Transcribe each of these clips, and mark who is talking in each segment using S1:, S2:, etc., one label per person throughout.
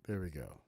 S1: There we go.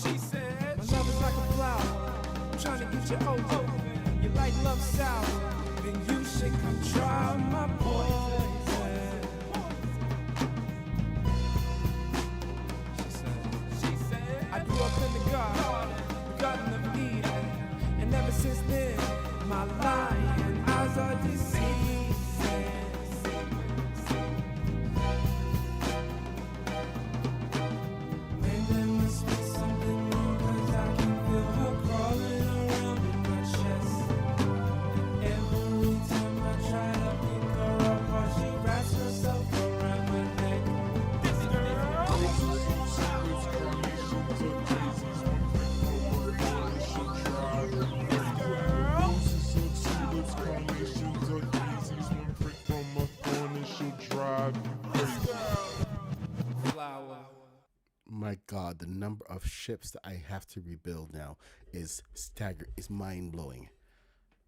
S2: She said, my love is like a flower. I'm trying to get you over. You like love sour, then you should come try my poison. She said, I grew up in the garden of Eden, and ever since then, my lying eyes are deceiving.
S1: My God, the number of ships that I have to rebuild now is mind blowing.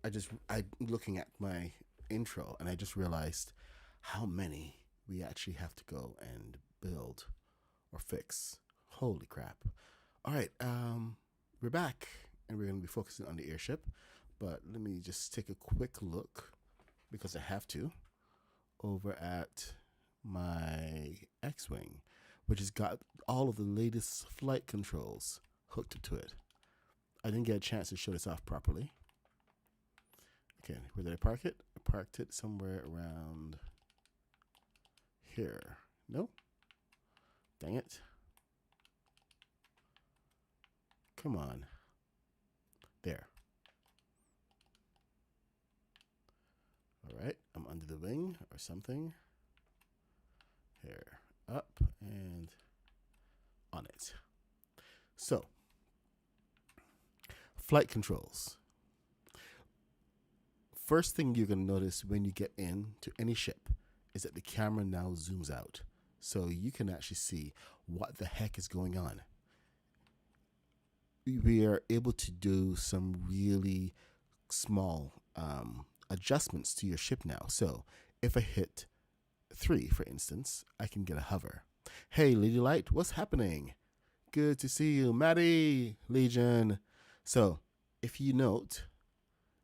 S1: I'm looking at my intro and I just realized how many we actually have to go and build or fix. Holy crap. All right, we're back and we're going to be focusing on the airship, but let me just take a quick look, because I have to, over at my X-Wing, which has got all of the latest flight controls hooked to it. I didn't get a chance to show this off properly. Okay, where did I park it? I parked it somewhere around here. No? Dang it. Come on. There. All right, I'm under the wing or something. Here, up and on it. So, flight controls. First thing you're going to notice when you get into any ship is that the camera now zooms out. So you can actually see what the heck is going on. We are able to do some really small adjustments to your ship now. So if I hit 3, for instance, I can get a hover. Hey, Lady Light, what's happening? Good to see you, Maddie, Legion. So if you note,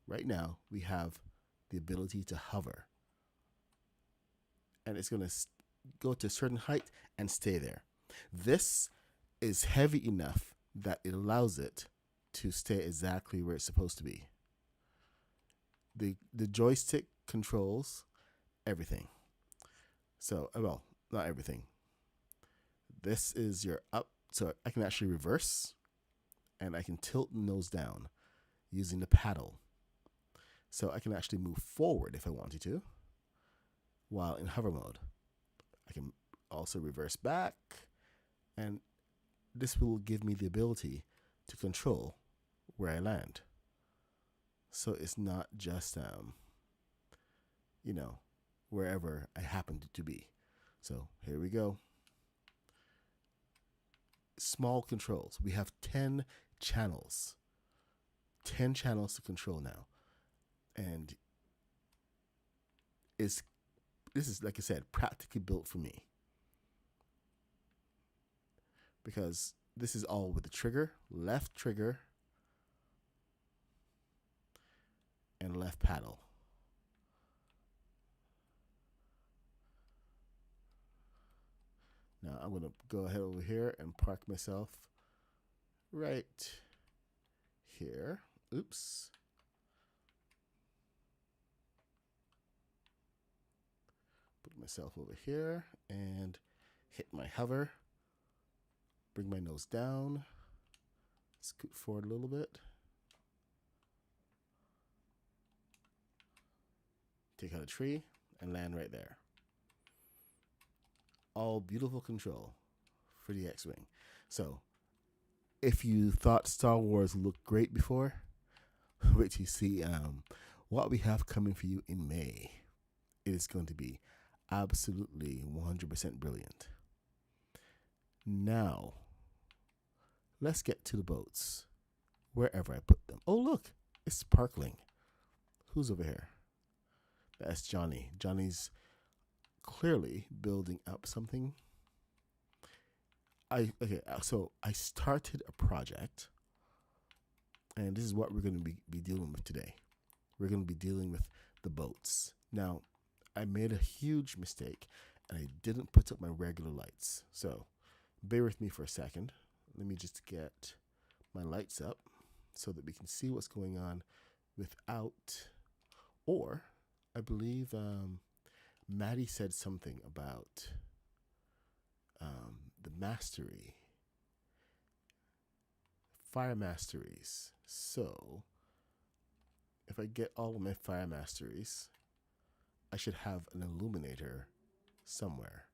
S1: right now we have the ability to hover. And it's going to go to a certain height and stay there. This is heavy enough that it allows it to stay exactly where it's supposed to be. The joystick controls everything. So, well, not everything. This is your up, so I can actually reverse, and I can tilt the nose down using the paddle. So I can actually move forward if I wanted to, while in hover mode. I can also reverse back, and this will give me the ability to control where I land. So it's not just, wherever I happen to be. So here we go. Small controls. We have 10 channels. 10 channels to control now. And this is, like I said, practically built for me. Because this is all with the trigger, left trigger, and left paddle. Now I'm going to go ahead over here and park myself right here. Oops. Put myself over here and hit my hover. Bring my nose down. Scoot forward a little bit. Take out a tree and land right there. All beautiful control for the X-Wing. So if you thought Star Wars looked great before, wait till you see what we have coming for you in May. It is going to be absolutely 100% brilliant. Now, let's get to the boats, wherever I put them. Oh, look, it's sparkling. Who's over here? That's Johnny. Johnny's clearly building up something. So I started a project, and this is what we're going to be dealing with today. We're going to be dealing with the boats. Now, I made a huge mistake, and I didn't put up my regular lights. So bear with me for a second. Let me just get my lights up so that we can see what's going on without, or I believe Maddie said something about the mastery, fire masteries. So if I get all of my fire masteries, I should have an illuminator somewhere.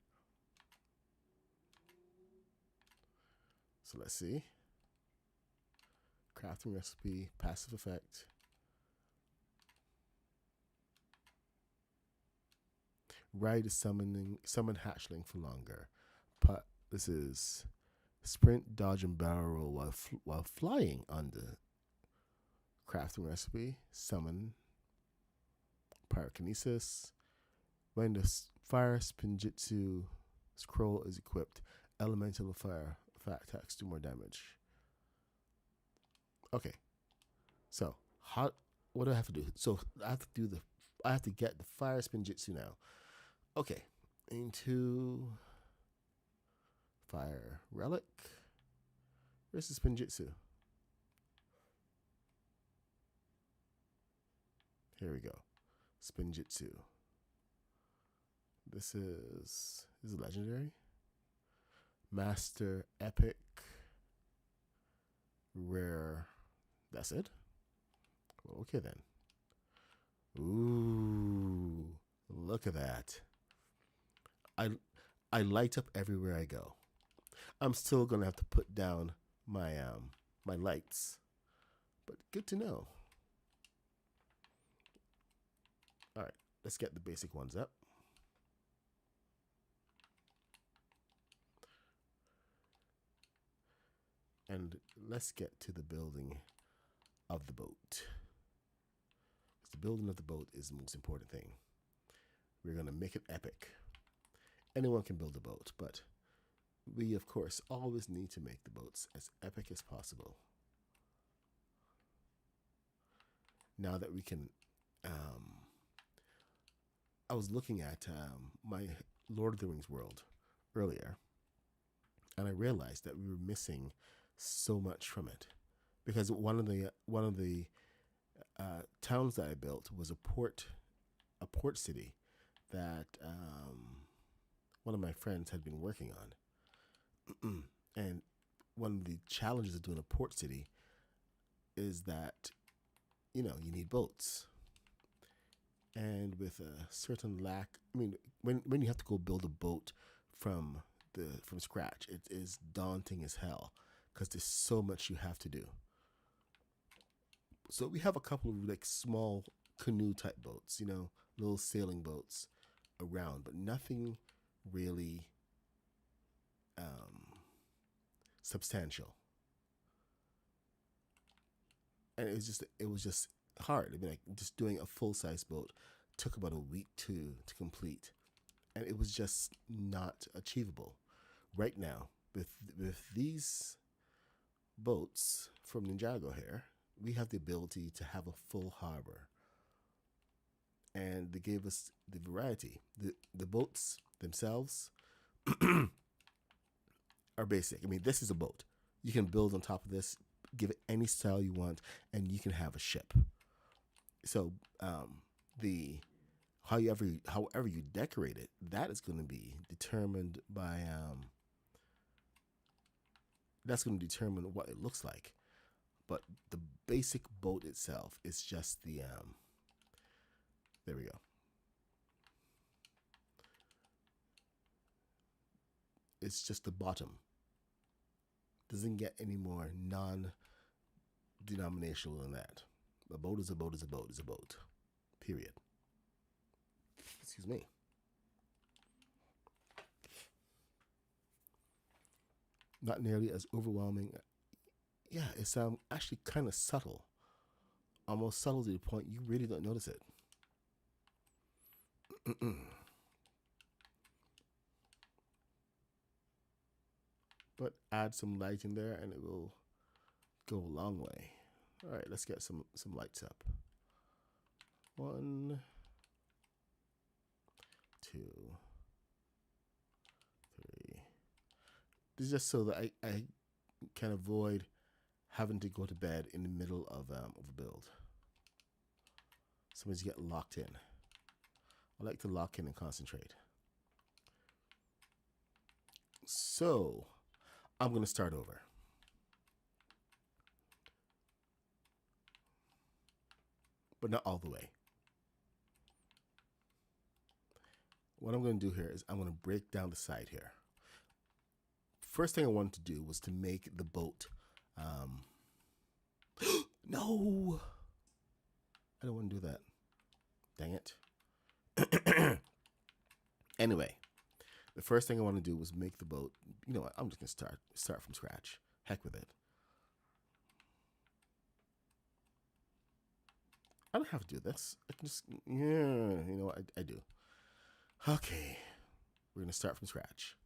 S1: So let's see. Crafting recipe, passive effect. Ride is summon hatchling for longer. This is sprint, dodge, and barrel roll while flying on the crafting recipe. Summon, pyrokinesis. When the fire spinjitzu scroll is equipped, elemental fire attacks do more damage. Okay, so what do I have to do? So I have to get the fire spinjitzu now. Okay, into fire relic. Where's the spinjitzu? Here we go. Spinjitzu. This is legendary. Master epic. Rare. That's it? Okay then. Ooh, look at that. I light up everywhere I go. I'm still gonna have to put down my my lights, but good to know. All right, let's get the basic ones up. And let's get to the building of the boat. The building of the boat is the most important thing. We're gonna make it epic. Anyone can build a boat, but we, of course, always need to make the boats as epic as possible. Now that we can, I was looking at my Lord of the Rings world earlier, and I realized that we were missing so much from it, because one of the towns that I built was a port city that one of my friends had been working on. And one of the challenges of doing a port city is that, you need boats. And with a certain lack, when you have to go build a boat from scratch, it is daunting as hell, because there's so much you have to do. So we have a couple of like small canoe type boats, little sailing boats around, but nothing really substantial. And it was just hard. Just doing a full size boat took about a week to complete, and it was just not achievable. Right now, with these boats from Ninjago here, we have the ability to have a full harbor, and they gave us the variety. The boats themselves are basic. This is a boat. You can build on top of this, give it any style you want, and you can have a ship. So however you decorate it, that is going to be determined by that's going to determine what it looks like. But the basic boat itself is just the there we go. It's just the bottom. Doesn't get any more non-denominational than that. A boat is a boat is a boat is a boat. Period. Excuse me. Not nearly as overwhelming. Yeah, it's actually kind of subtle. Almost subtle to the point you really don't notice it. But add some light in there and it will go a long way. All right, let's get some lights up. 1, 2, 3. This is just so that I can avoid having to go to bed in the middle of a build. Sometimes you get locked in. I like to lock in and concentrate. So I'm going to start over. But not all the way. What I'm going to do here is I'm going to break down the side here. First thing I wanted to do was to make the boat. No! I don't want to do that. Dang it. Anyway, the first thing I want to do was make the boat. You know what? I'm just going to start from scratch. Heck with it. I don't have to do this. I can just, yeah, you know what? I do. Okay. We're going to start from scratch.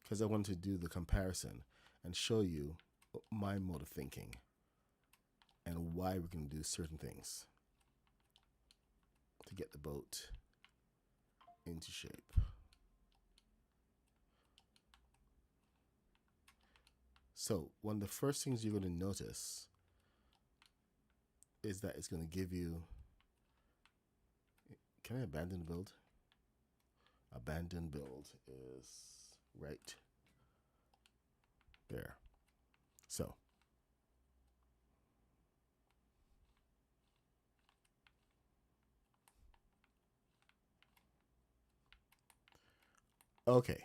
S1: Because I wanted to do the comparison and show you my mode of thinking and why we're going to do certain things to get the boat into shape. So one of the first things you're going to notice is that it's going to give you, can I abandon the build? Abandon build is right there. So okay,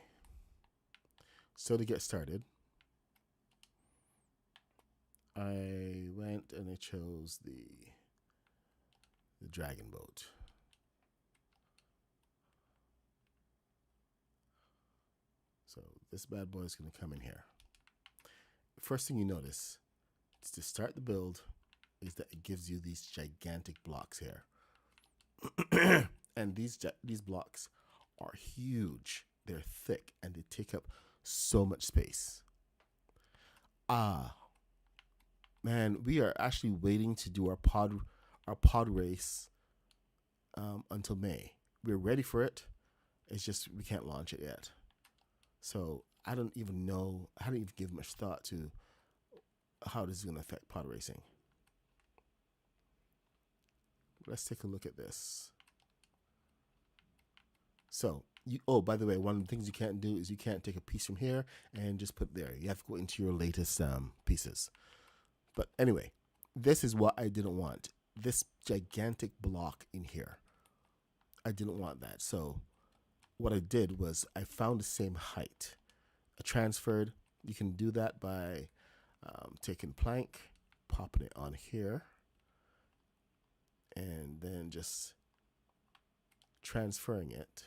S1: so to get started, I went and I chose the dragon boat. So this bad boy is going to come in here. First thing you notice is to start the build is that it gives you these gigantic blocks here. And these blocks are huge. They're thick and they take up so much space. Man, we are actually waiting to do our pod race until May. We're ready for it. It's just we can't launch it yet. So I don't even know. I haven't even given much thought to how this is going to affect pod racing. Let's take a look at this. So, by the way, one of the things you can't do is you can't take a piece from here and just put it there. You have to go into your latest pieces. But anyway, this is what I didn't want. This gigantic block in here. I didn't want that. So what I did was I found the same height. I transferred. You can do that by taking plank, popping it on here, and then just transferring it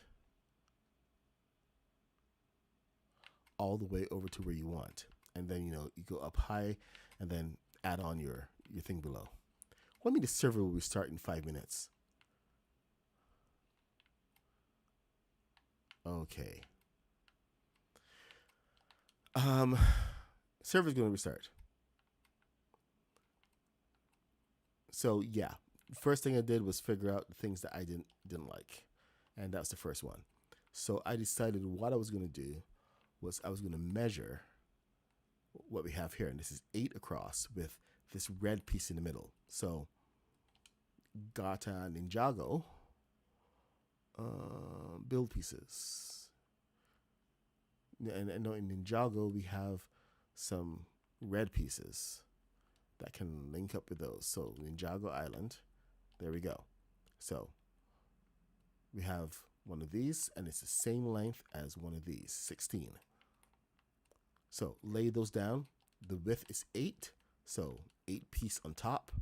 S1: all the way over to where you want. And then, you go up high and then add on your thing below. What mean the server will restart in 5 minutes? Okay. Server's going to restart. So yeah, first thing I did was figure out the things that I didn't like, and that's the first one. So I decided what I was going to do was I was going to measure what we have here, and this is 8 across with this red piece in the middle. So Gata Ninjago build pieces, and in Ninjago we have some red pieces that can link up with those. So Ninjago Island, there we go. So we have one of these, and it's the same length as one of these, 16. So lay those down. The width is 8, so 8 piece on top.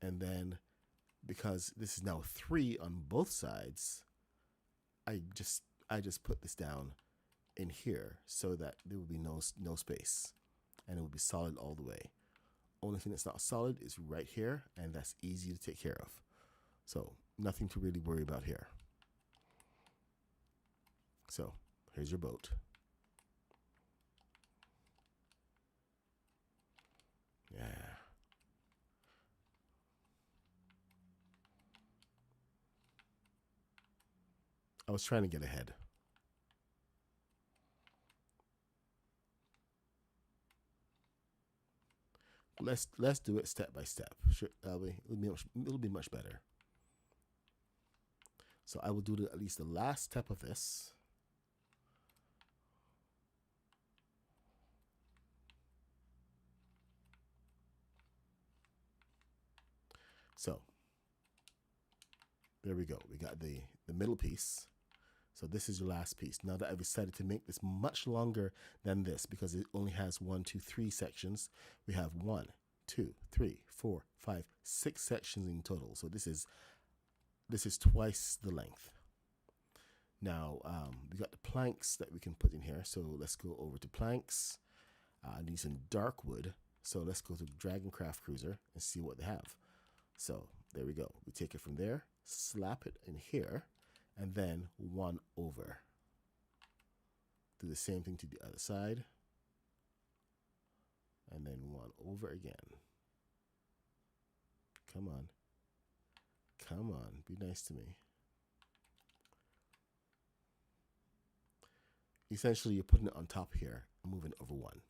S1: And then because this is now 3 on both sides, I just put this down in here so that there will be no space, and it will be solid all the way. Only thing that's not solid is right here, and that's easy to take care of. So nothing to really worry about here. So here's your boat. Yeah. I was trying to get ahead. Let's do it step by step. Sure, it'll be much better. So I will do at least the last step of this. So there we go. We got the middle piece. So this is your last piece. Now that I've decided to make this much longer than this because it only has 1, 2, 3 sections. We have 1, 2, 3, 4, 5, 6 sections in total. So this is twice the length. Now we got the planks that we can put in here. So let's go over to planks. I need some dark wood. So let's go to Dragoncraft Cruiser and see what they have. So there we go. We take it from there, slap it in here, and then 1 over. Do the same thing to the other side. And then 1 over again. Come on. Come on. Be nice to me. Essentially, you're putting it on top here and moving over 1.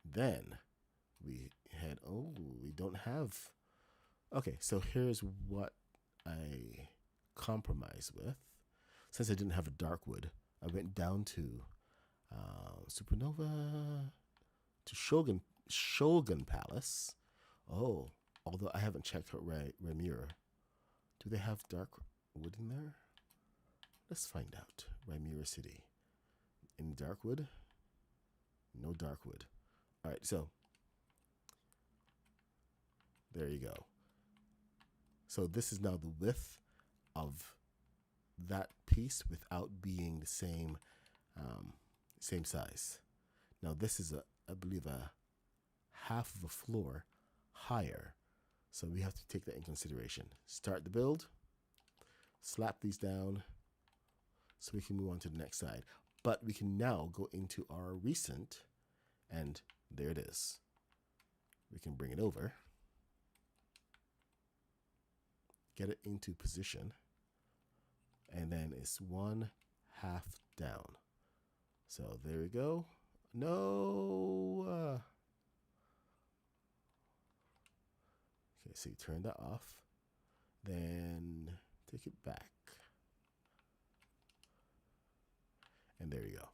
S1: Then we had, we don't have. Okay, so here's what I compromise with. Since I didn't have a dark wood, I went down to Supernova, to Shogun Palace. Oh, although I haven't checked out Ramura. Do they have dark wood in there? Let's find out. Ramura City. Any dark wood? No dark wood. All right, so there you go. So this is now the width of that piece without being the same size. Now this is I believe a half of a floor higher, so we have to take that in consideration. Start the build, slap these down, so we can move on to the next side. But we can now go into our recent, and there it is. We can bring it over, get it into position, and then it's 1/2 down. So there we go. No. Okay, so you turn that off, then take it back, and there you go.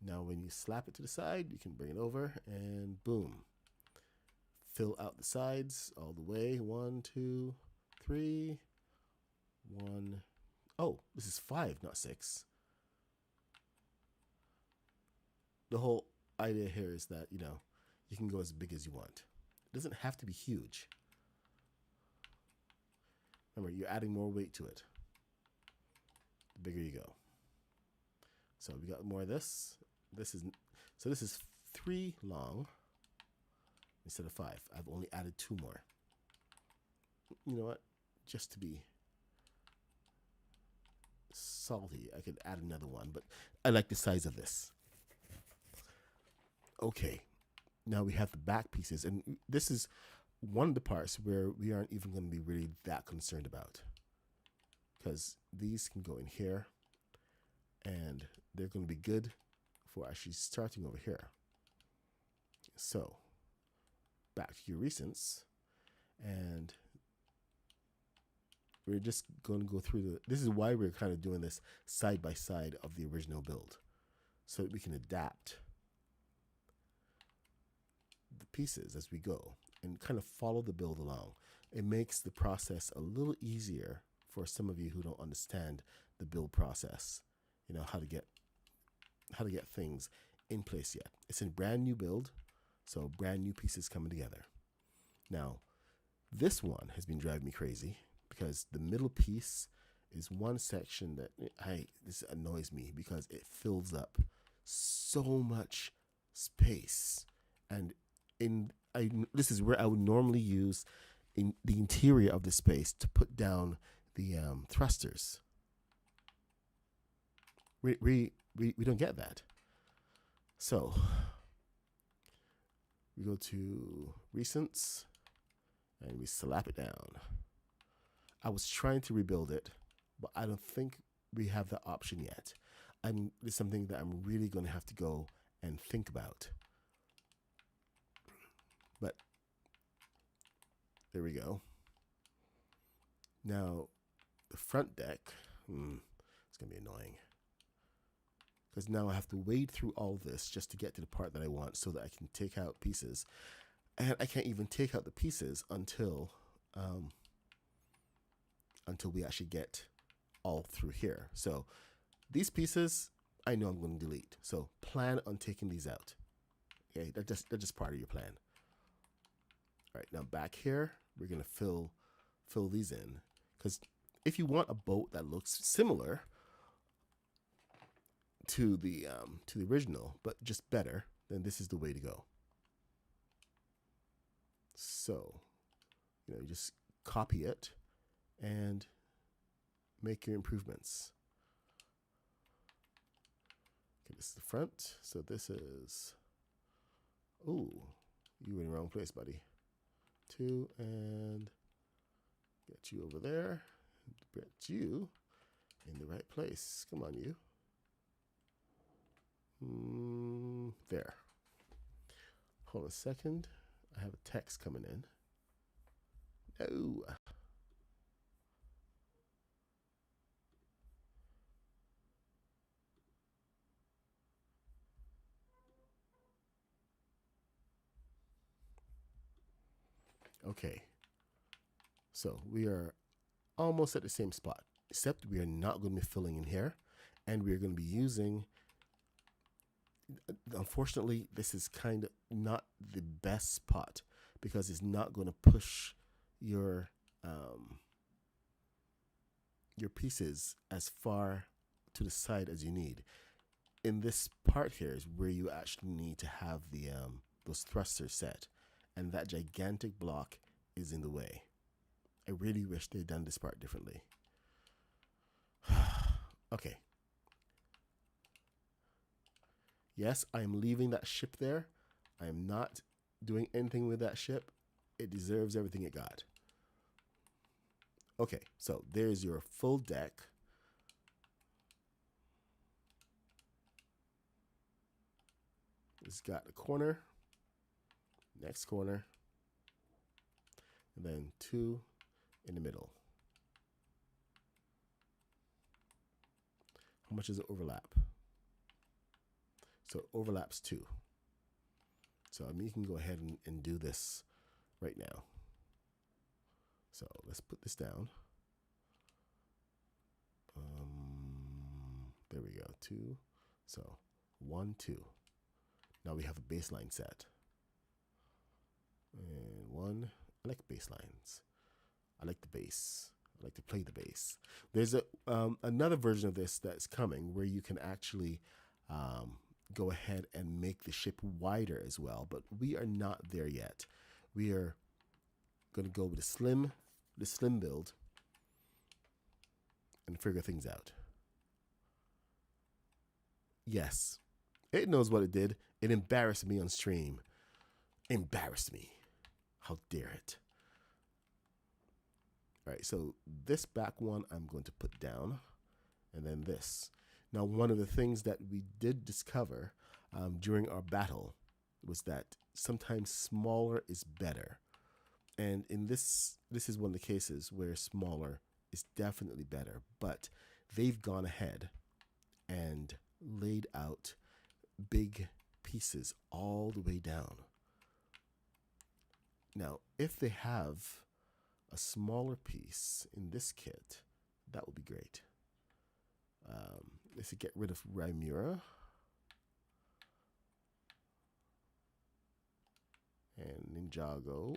S1: Now when you slap it to the side, you can bring it over and boom. Fill out the sides all the way. 1, 2, 3. 1. Oh, this is 5, not 6. The whole idea here is that, you can go as big as you want. It doesn't have to be huge. Remember, you're adding more weight to it. The bigger you go. So we got more of this. This is 3 long instead of 5. I've only added 2 more. You know what? Just to be salty, I could add another one, but I like the size of this. Okay, now we have the back pieces, and this is one of the parts where we aren't even going to be really that concerned about, because these can go in here, and they're going to be good for actually starting over here. So back to your recents, and we're just going to go through this is why we're kind of doing this side by side of the original build, so that we can adapt the pieces as we go and kind of follow the build along. It makes the process a little easier for some of you who don't understand the build process, how how to get things in place yet. It's a brand new build, so brand new pieces coming together. Now, this one has been driving me crazy because the middle piece is one section that this annoys me because it fills up so much space. And this is where I would normally use in the interior of the space to put down the thrusters. We don't get that. So we go to recents and we slap it down. I was trying to rebuild it, but I don't think we have that option yet. It's something that I'm really going to have to go and think about. But there we go. Now, the front deck, it's going to be annoying. Because now I have to wade through all this just to get to the part that I want so that I can take out pieces. And I can't even take out the pieces until we actually get all through here. So these pieces, I know I'm going to delete. So plan on taking these out. Okay, that's just part of your plan. All right, now back here, we're going to fill these in. Because if you want a boat that looks similar to the original, but just better, then this is the way to go. So, you just copy it and make your improvements. Okay, this is the front. So this is, ooh, you were in the wrong place, buddy. 2 and get you over there. Get you in the right place. Come on, you. There. Hold on a second. I have a text coming in. No. Okay. So we are almost at the same spot, except we are not going to be filling in here, and we are going to be using. Unfortunately, this is kind of not the best spot because it's not going to push your pieces as far to the side as you need. In this part here is where you actually need to have the those thrusters set, and that gigantic block is in the way. I really wish they'd done this part differently. Okay. Yes, I am leaving that ship there. I am not doing anything with that ship. It deserves everything it got. Okay, so there's your full deck. It's got a corner, next corner, and then 2 in the middle. How much does it overlap? So it overlaps 2. So you can go ahead and do this right now. So let's put this down. There we go, 2. So 1, 2. Now we have a baseline set. And 1, I like baselines. I like the bass. I like to play the bass. There's another version of this that's coming where you can actually go ahead and make the ship wider as well, but we are not there yet. We are going to go with the slim build and figure things out. Yes, it knows what it did. It embarrassed me on stream. Embarrassed me. How dare it? All right, so this back one I'm going to put down, and then this. Now, one of the things that we did discover during our battle was that sometimes smaller is better. And in this is one of the cases where smaller is definitely better, but they've gone ahead and laid out big pieces all the way down. Now, if they have a smaller piece in this kit, that would be great. Let's get rid of Rymura. Ninjago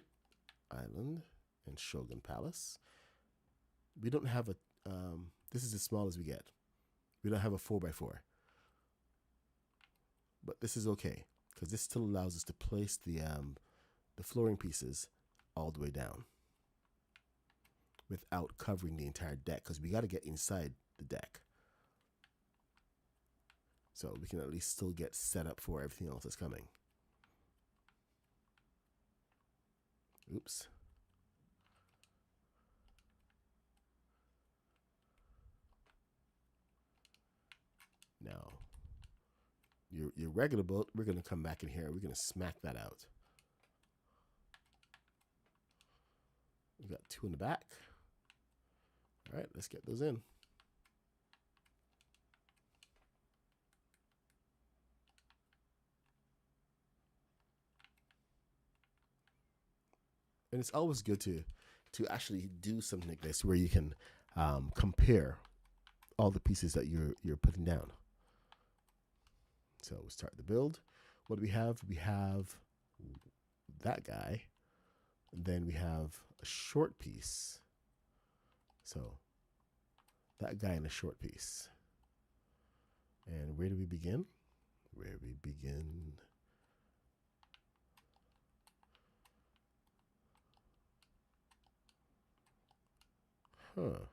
S1: Island and Shogun Palace. We don't have a, this is as small as we get. We don't have a 4x4. But this is okay, because this still allows us to place the flooring pieces all the way down without covering the entire deck, because we got to get inside the deck. So we can at least still get set up for everything else that's coming. Oops. Now, your regular boat, we're going to come back in here. We're going to smack that out. We got 2 in the back. All right, let's get those in. And it's always good to actually do something like this where you can compare all the pieces that you're putting down. So we start the build. What do we have? We have that guy. And then we have a short piece. So that guy and a short piece. And where do we begin? Where we begin. Huh.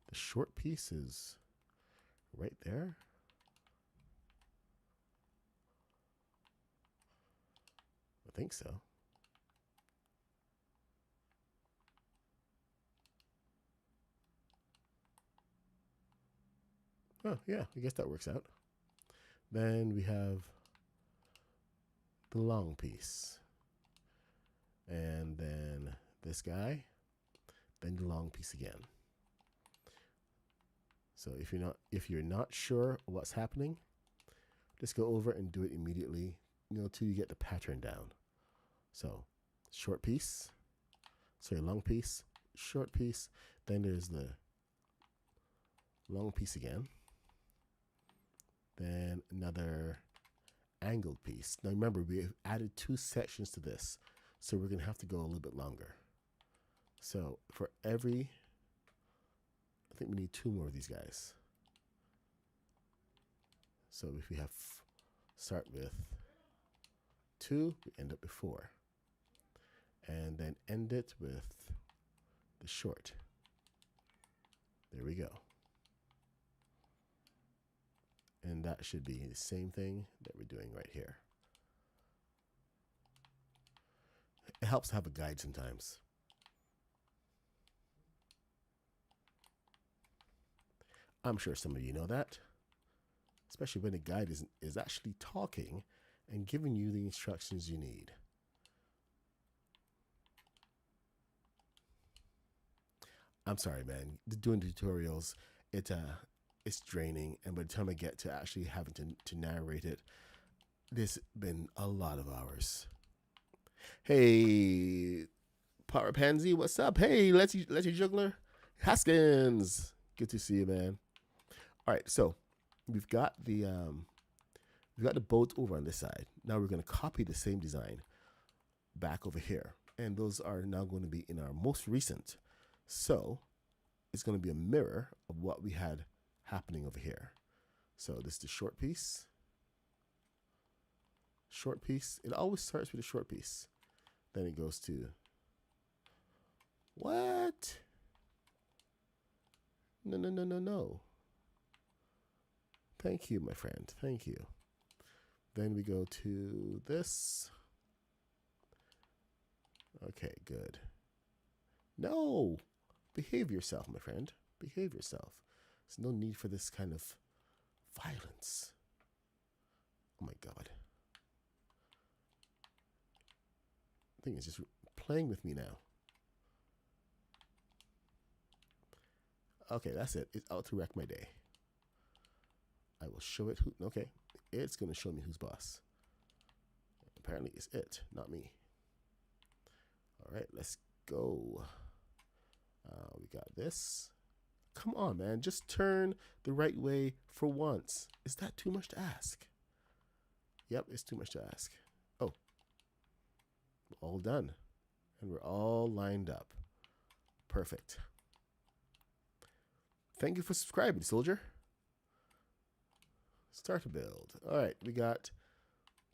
S1: The short piece is right there. I think so. Oh, yeah, I guess that works out. Then we have the long piece. And then this guy, then the long piece again. So if you're not sure what's happening, just go over and do it immediately, till you get the pattern down. So short piece, sorry, long piece, short piece, then there's the long piece again, then another angled piece. Now remember, we added 2 sections to this, so we're going to have to go a little bit longer. So for every, I think we need 2 more of these guys. So if we have, start with 2, we end up with 4. And then end it with the short. There we go. And that should be the same thing that we're doing right here. It helps to have a guide sometimes. I'm sure some of you know that, especially when the guide is actually talking and giving you the instructions you need. I'm sorry, man. Doing tutorials, it's draining, and by the time I get to actually having to narrate it, this been a lot of hours. Hey, Power Pansy, what's up? Hey, let's you juggler, Haskins, good to see you, man. All right, so we've got the boat over on this side. Now we're going to copy the same design back over here, and those are now going to be in our most recent. So it's going to be a mirror of what we had happening over here. So this is the short piece. Short piece. It always starts with a short piece. Then it goes to what? No. Thank you, my friend. Thank you. Then we go to this. Okay, good. No. Behave yourself, my friend. Behave yourself. There's no need for this kind of violence. Oh my God. I think it's just playing with me now. Okay, that's it. It's out to wreck my day. I will show it who. Okay, it's going to show me who's boss. Apparently it's it, not me. All right, let's go. We got this. Come on, man. Just turn the right way for once. Is that too much to ask? Yep, it's too much to ask. Oh. All done. And we're all lined up. Perfect. Thank you for subscribing, soldier. Start to build. All right, we got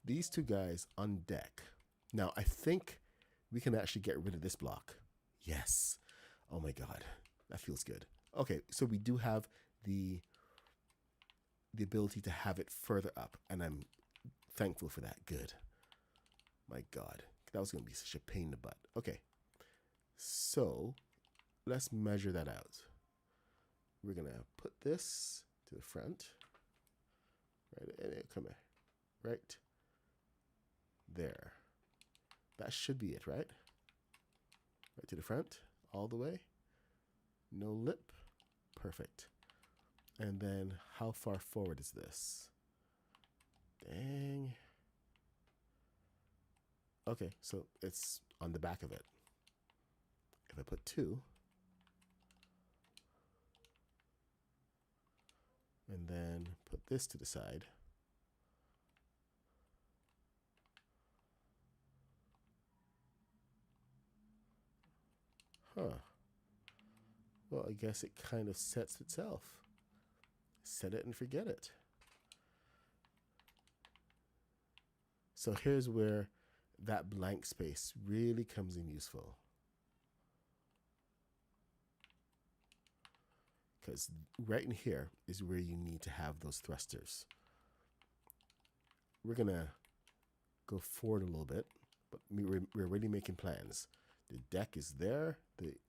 S1: these two guys on deck. Now, I think we can actually get rid of this block. Yes. Oh my God, that feels good. Okay, so we do have the ability to have it further up, and I'm thankful for that. Good. My God, that was going to be such a pain in the butt. Okay, so let's measure that out. We're going to put this to the front. Right, come here. Right there. That should be it, right? Right to the front, all the way. No lip. Perfect. And then how far forward is this? Dang. Okay, so it's on the back of it. If I put 2, and then put this to the side, huh. Well, I guess it kind of sets itself. Set it and forget it. So here's where that blank space really comes in useful. Because right in here is where you need to have those thrusters. We're going to go forward a little bit, but we're already making plans. The deck is there,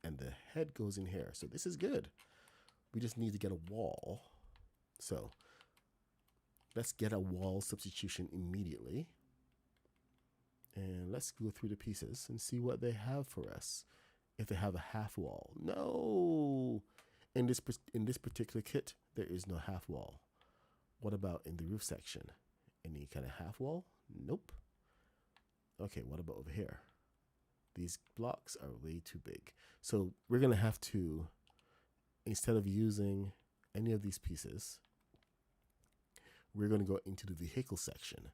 S1: and the head goes in here. So this is good. We just need to get a wall. So let's get a wall substitution immediately. And let's go through the pieces and see what they have for us. If they have a half wall. No! In this particular kit, there is no half wall. What about in the roof section? Any kind of half wall? Nope. Okay, what about over here? These blocks are way too big. So we're going to have to, instead of using any of these pieces, we're going to go into the vehicle section.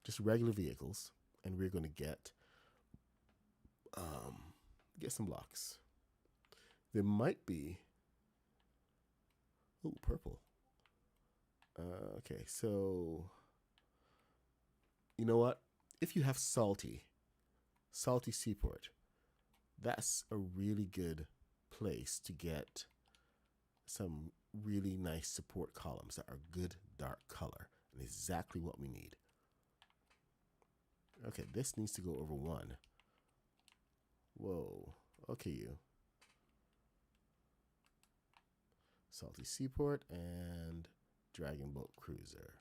S1: Just regular vehicles. And we're going to get some blocks. There might be... Ooh, purple. Okay, so... You know what? If you have salty seaport, that's a really good place to get some really nice support columns that are good dark color and exactly what we need. Okay, this needs to go over 1. Whoa. Okay, you. Salty Seaport and Dragon Boat Cruiser.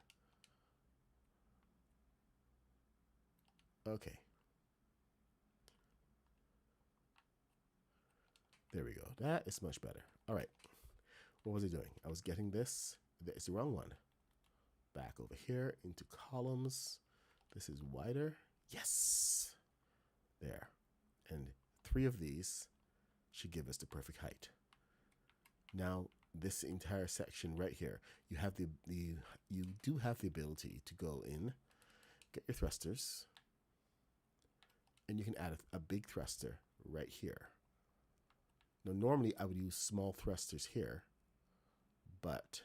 S1: Okay. There we go. That is much better. All right. What was I doing? I was getting this. It's the wrong one. Back over here into columns. This is wider. Yes. There. And 3 of these should give us the perfect height. Now, this entire section right here, you have you do have the ability to go in, get your thrusters, and you can add a big thruster right here. Now, normally I would use small thrusters here, but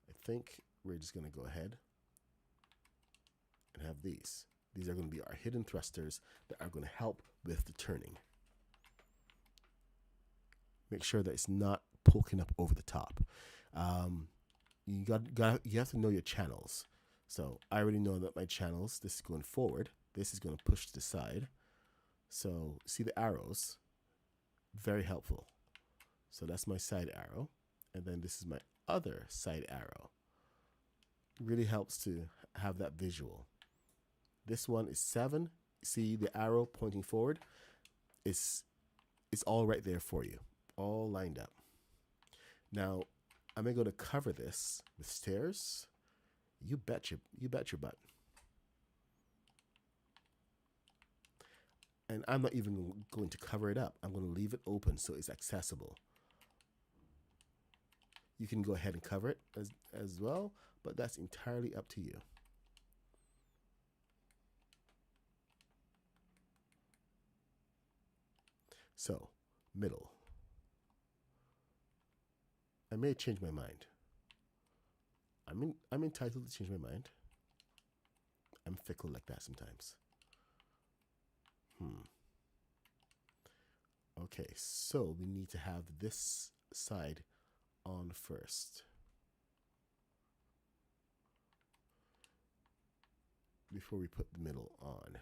S1: I think we're just going to go ahead and have these. These are going to be our hidden thrusters that are going to help with the turning. Make sure that it's not poking up over the top. You have to know your channels. So I already know that my channels, this is going forward. This is going to push to the side. So see the arrows? Very helpful. So that's my side arrow. And then this is my other side arrow. Really helps to have that visual. This one is 7. See the arrow pointing forward? It's all right there for you. All lined up. Now, am I going to cover this with stairs? You bet your butt. And I'm not even going to cover it up. I'm going to leave it open so it's accessible. You can go ahead and cover it as well, but that's entirely up to you. So, middle. I may change my mind. I'm entitled to change my mind. I'm fickle like that sometimes. Okay, so we need to have this side on first before we put the middle on.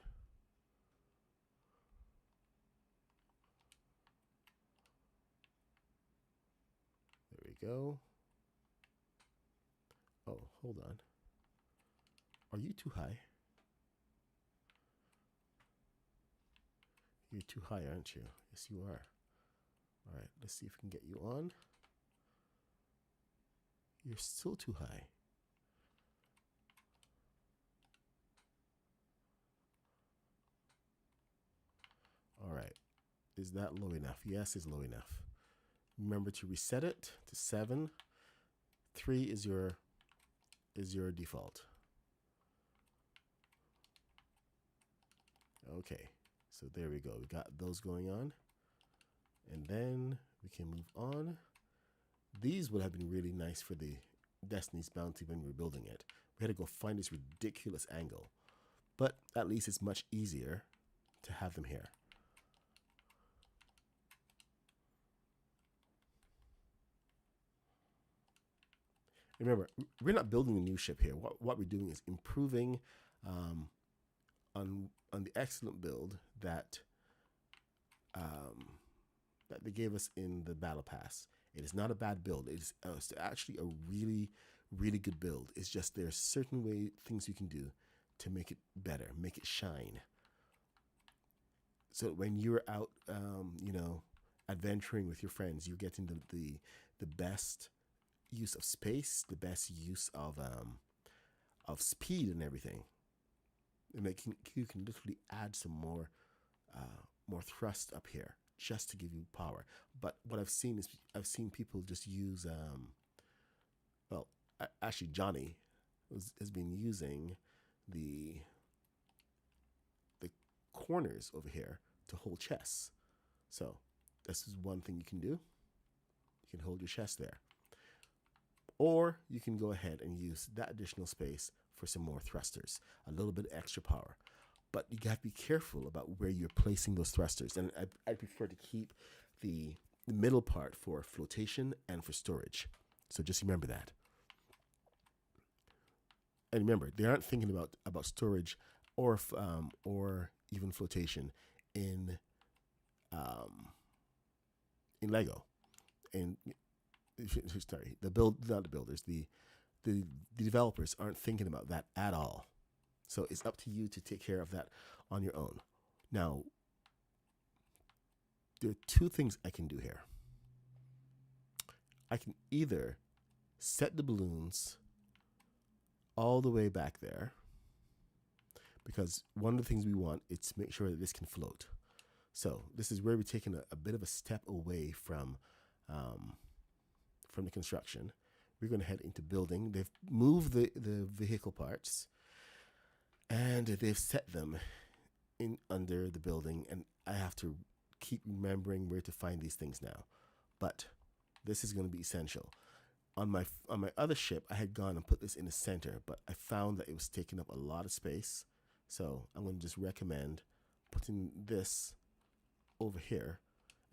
S1: There we go. Oh, hold on. Are you too high? You're too high, aren't you? Yes, you are. All right, let's see if we can get you on. You're still too high. All right. Is that low enough? Yes, it's low enough. Remember to reset it to 7. 3 is your default. Okay. So there we go. We got those going on. And then we can move on. These would have been really nice for the Destiny's Bounty when we were building it. We had to go find this ridiculous angle. But at least it's much easier to have them here. Remember, we're not building a new ship here. What we're doing is improving on the excellent build that that they gave us in the battle pass. It is not a bad build. It's actually a really, really good build. It's just there's certain things you can do to make it better, make it shine. So when you're out, adventuring with your friends, you're getting the best use of space, the best use of speed and everything. And you can literally add some more thrust up here just to give you power. But what I've seen is people just use actually Johnny has been using the corners over here to hold chests. So this is one thing you can do. You can hold your chest there. Or you can go ahead and use that additional space for some more thrusters, a little bit extra power. But you got to be careful about where you're placing those thrusters. And I prefer to keep the middle part for flotation and for storage. So just remember that. And remember, they aren't thinking about storage or even flotation in Lego. And sorry, not the builders, the developers aren't thinking about that at all. So it's up to you to take care of that on your own. Now, there are two things I can do here. I can either set the balloons all the way back there, because one of the things we want is to make sure that this can float. So this is where we're taking a bit of a step away from the construction. We're going to head into building. They've moved the vehicle parts and they've set them in under the building, and I have to keep remembering where to find these things now. But this is going to be essential. On my other ship, I had gone and put this in the center, but I found that it was taking up a lot of space. So I'm going to just recommend putting this over here,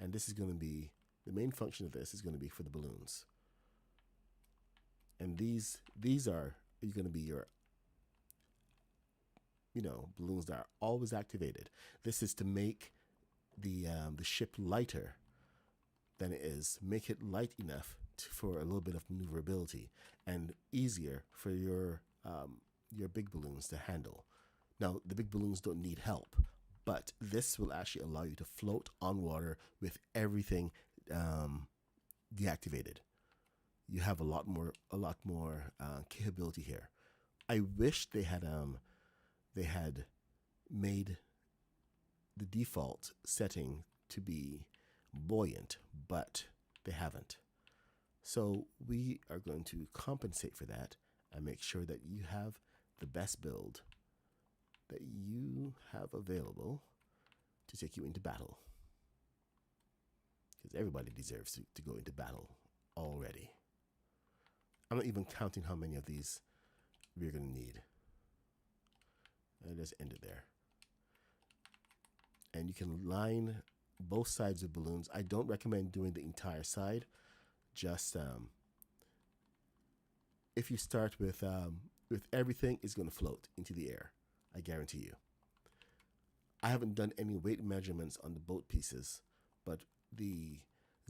S1: and this is going to be the main function of this is going to be for the balloons. And these are going to be your balloons that are always activated. This is to make the ship lighter than it is, make it light enough for a little bit of maneuverability and easier for your big balloons to handle. Now, the big balloons don't need help, but this will actually allow you to float on water with everything deactivated. You have a lot more capability here. I wish they had made the default setting to be buoyant, but they haven't. So we are going to compensate for that and make sure that you have the best build that you have available to take you into battle. because everybody deserves to go into battle already. I'm not even counting how many of these we're going to need. Let's end it there. And you can line both sides of balloons. I don't recommend doing the entire side. Just if you start with everything, it's going to float into the air. I guarantee you. I haven't done any weight measurements on the boat pieces, but the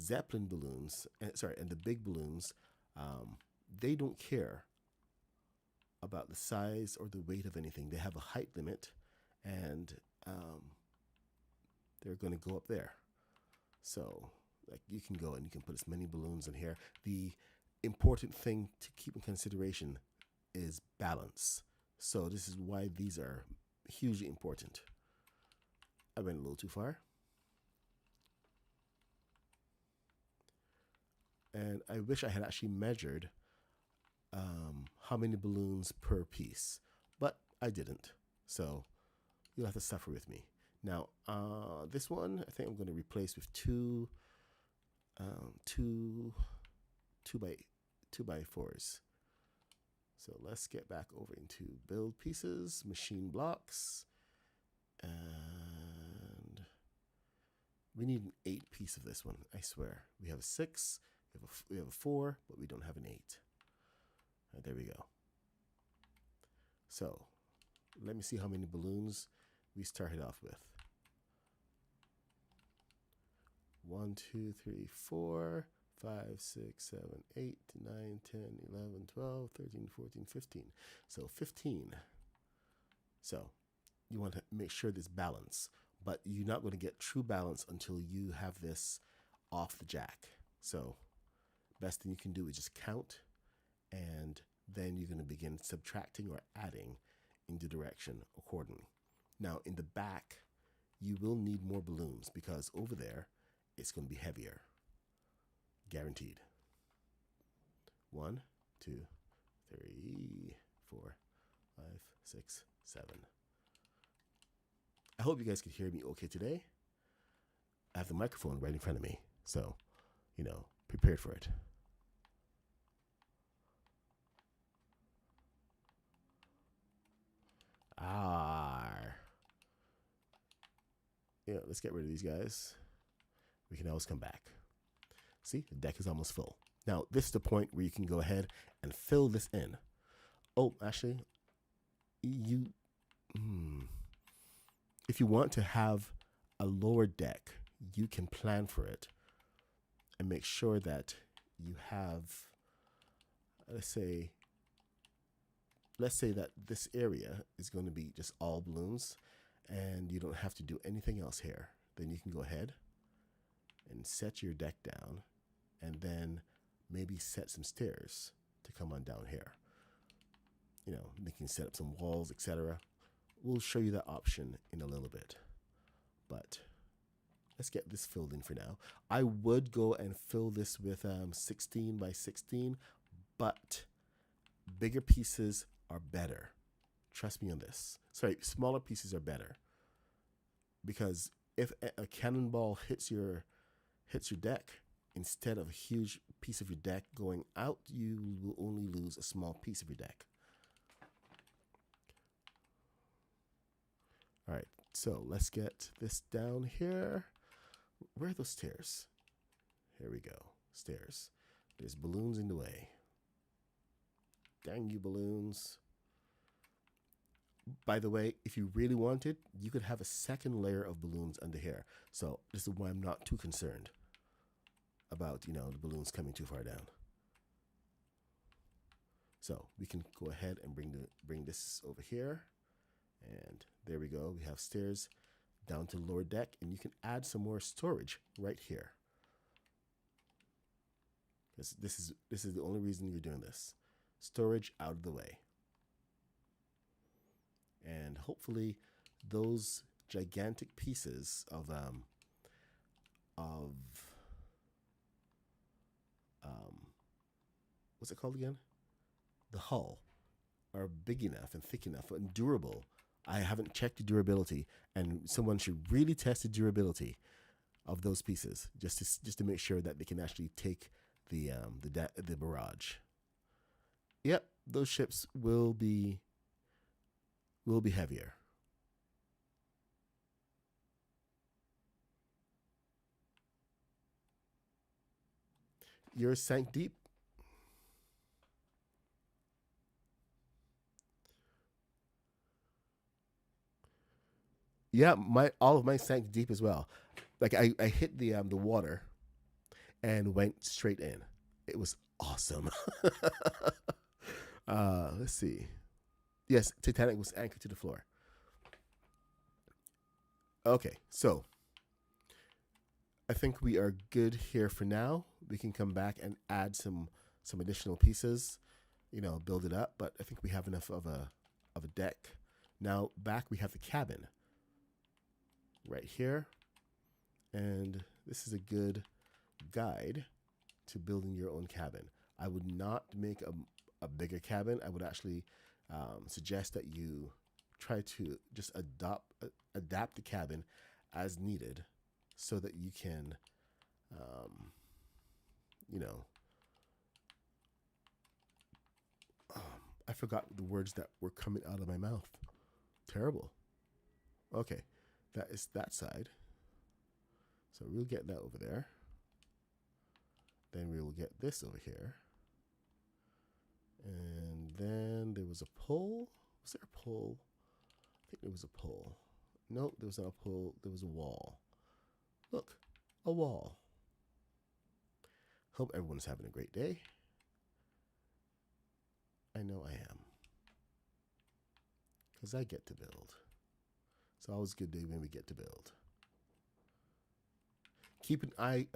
S1: Zeppelin balloons, and the big balloons, they don't care about the size or the weight of anything. They have a height limit, and they're going to go up there. So, like, you can go and you can put as many balloons in here. The important thing to keep in consideration is balance. So this is why these are hugely important. I went a little too far. And I wish I had actually measured how many balloons per piece, but I didn't. So you'll have to suffer with me. Now, this one, I think I'm going to replace with two by fours. So let's get back over into build pieces, machine blocks, and we need an 8 piece of this one. I swear, we have a 6, we have a 4, but we don't have an 8. Right, there we go. So let me see how many balloons we started off with. 1, 2, 3, 4, 5, 6, 7, 8, 9, 10, 11, 12, 13, 14, 15. So 15. So you want to make sure there's balance, but you're not going to get true balance until you have this off the jack. So best thing you can do is just count, and then you're going to begin subtracting or adding in the direction accordingly. Now in the back, you will need more balloons because over there, it's going to be heavier. Guaranteed. 1, 2, 3, 4, 5, 6, 7. I hope you guys can hear me okay today. I have the microphone right in front of me, so, prepared for it. Let's get rid of these guys. We can always come back. See, the deck is almost full. Now, this is the point where you can go ahead and fill this in. Oh, actually, if you want to have a lower deck, you can plan for it and make sure that you have, let's say that this area is going to be just all balloons and you don't have to do anything else here. Then you can go ahead and set your deck down, and then maybe set some stairs to come on down here. You can set up some walls, etc. We'll show you that option in a little bit, but let's get this filled in for now. I would go and fill this with 16 by 16, but bigger pieces are better. Trust me on this. Sorry, smaller pieces are better, because if a cannonball hits your deck, instead of a huge piece of your deck going out, you will only lose a small piece of your deck. All right, so let's get this down here. Where are those stairs? Here we go, stairs. There's balloons in the way. Dang you, balloons. By the way, if you really wanted, you could have a second layer of balloons under here. So this is why I'm not too concerned about, the balloons coming too far down. So we can go ahead and bring this over here. And there we go. We have stairs down to the lower deck, and you can add some more storage right here. This is the only reason you're doing this. Storage out of the way. And hopefully those gigantic pieces of what's it called again? The hull are big enough and thick enough and durable. I haven't checked the durability, and someone should really test the durability of those pieces, just to make sure that they can actually take the barrage. Yep, those ships will be heavier. Yours sank deep. Yeah, all of mine sank deep as well. Like I hit the water and went straight in. It was awesome. Let's see. Yes, Titanic was anchored to the floor. Okay, so I think we are good here for now. We can come back and add some additional pieces, build it up. But I think we have enough of a deck. Now back we have the cabin right here, and this is a good guide to building your own cabin. I would not make a bigger cabin. I would actually suggest that you try to just adapt the cabin as needed, so that you can, I forgot the words that were coming out of my mouth. Terrible. Okay, that is that side. So we'll get that over there. Then we will get this over here. And then there was a pole. Was there a pole? I think there was a pole. No, there was not a pole. There was a wall. Look, a wall. Hope everyone's having a great day. I know I am, because I get to build. It's always a good day when we get to build. Keep an eye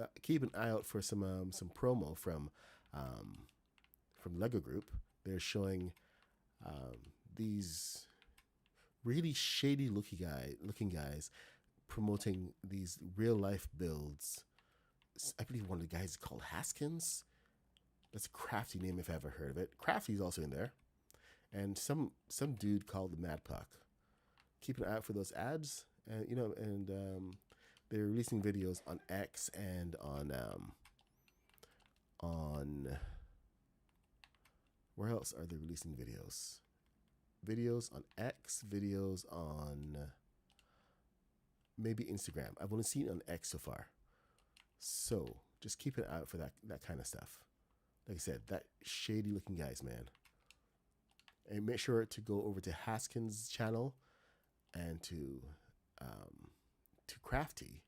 S1: out for some promo from Lego Group. They're showing these really shady looking guys promoting these real life builds. I believe one of the guys is called Haskins. That's a crafty name if I ever heard of it. Crafty's also in there, and some dude called the Mad Puck. Keep an eye out for those ads, and they're releasing videos on X and on where else are they releasing videos? Videos on X, videos on maybe Instagram. I've only seen it on X so far. So just keep an eye out for that kind of stuff. Like I said, that shady looking guys, man. And make sure to go over to Haskins' channel and to Crafty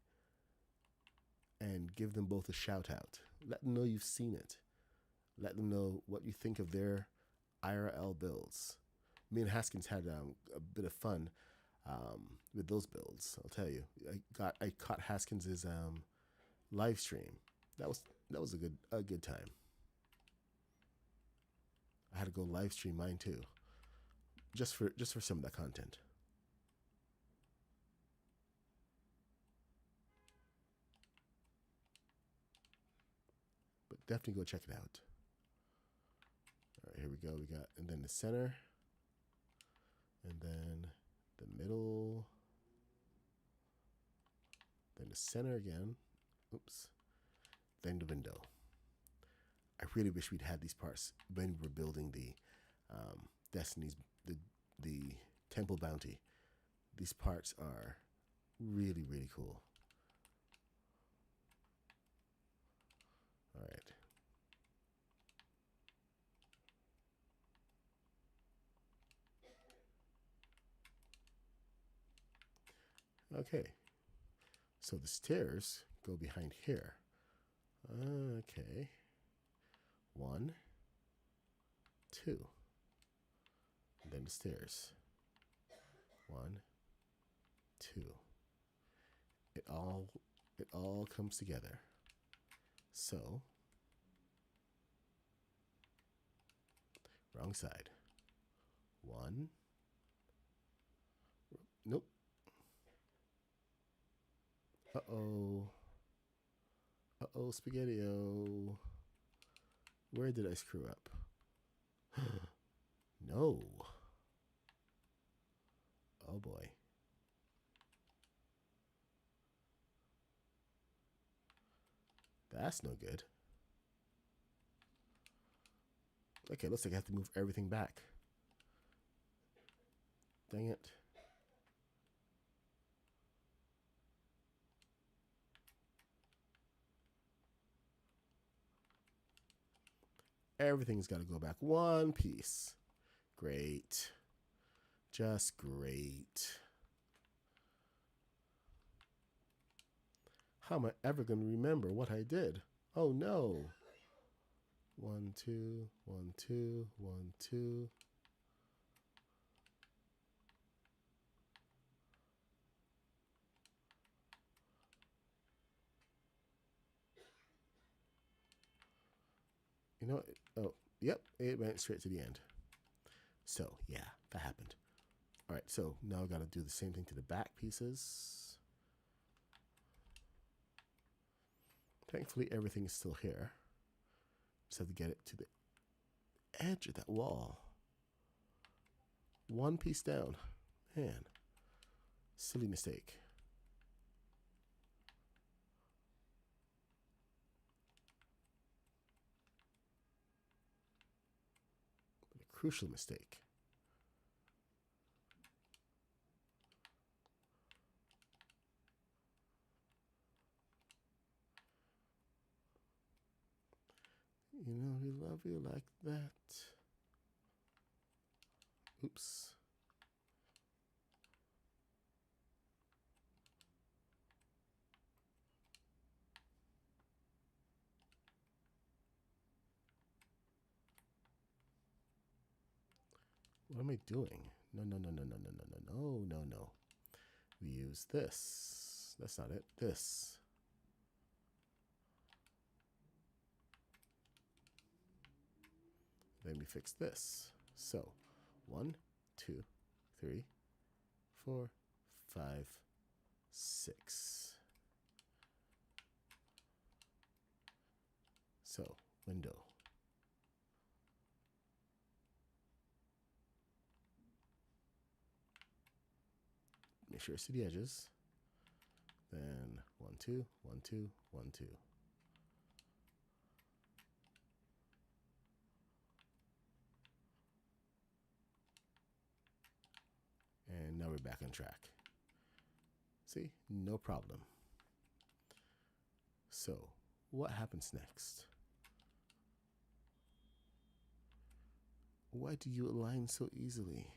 S1: and give them both a shout out. Let them know you've seen it. Let them know what you think of their IRL builds. Me and Haskins had a bit of fun with those builds. I'll tell you, I caught Haskins' live stream. That was a good time. I had to go live stream mine too, just for some of that content. But definitely go check it out. All right, here we go. We got, and then the center, and then the middle, then the center again. Oops. Then the window. I really wish we'd had these parts when we were building the Destiny's, the Temple Bounty. These parts are really, really cool. All right. Okay. So the stairs go behind here. Okay. 1, 2. And then the stairs. 1, 2. It all comes together. So, wrong side. 1. Nope. Uh-oh. Uh-oh, Spaghetti-O. Where did I screw up? No. Oh boy. That's no good. Okay, looks like I have to move everything back. Dang it. Everything's got to go back one piece. Great. Just great. How am I ever going to remember what I did? Oh no. 1, 2, 1, 2, 1, 2. You know, oh, yep, it went straight to the end. So, yeah, that happened. All right, so now I got to do the same thing to the back pieces. Thankfully, everything is still here. Just have to get it to the edge of that wall. One piece down. Man, silly mistake. But a crucial mistake. You know, we love you like that. Oops. What am I doing? No, no, no, no, no, no, no, no, no, no, no. We use this. That's not it. This. Then we fix this. So, 1, 2, 3, 4, 5, 6. So, window. Make sure it's to the edges. Then 1, 2, 1, 2, 1, 2. And now we're back on track. See, no problem. So, what happens next? Why do you align so easily?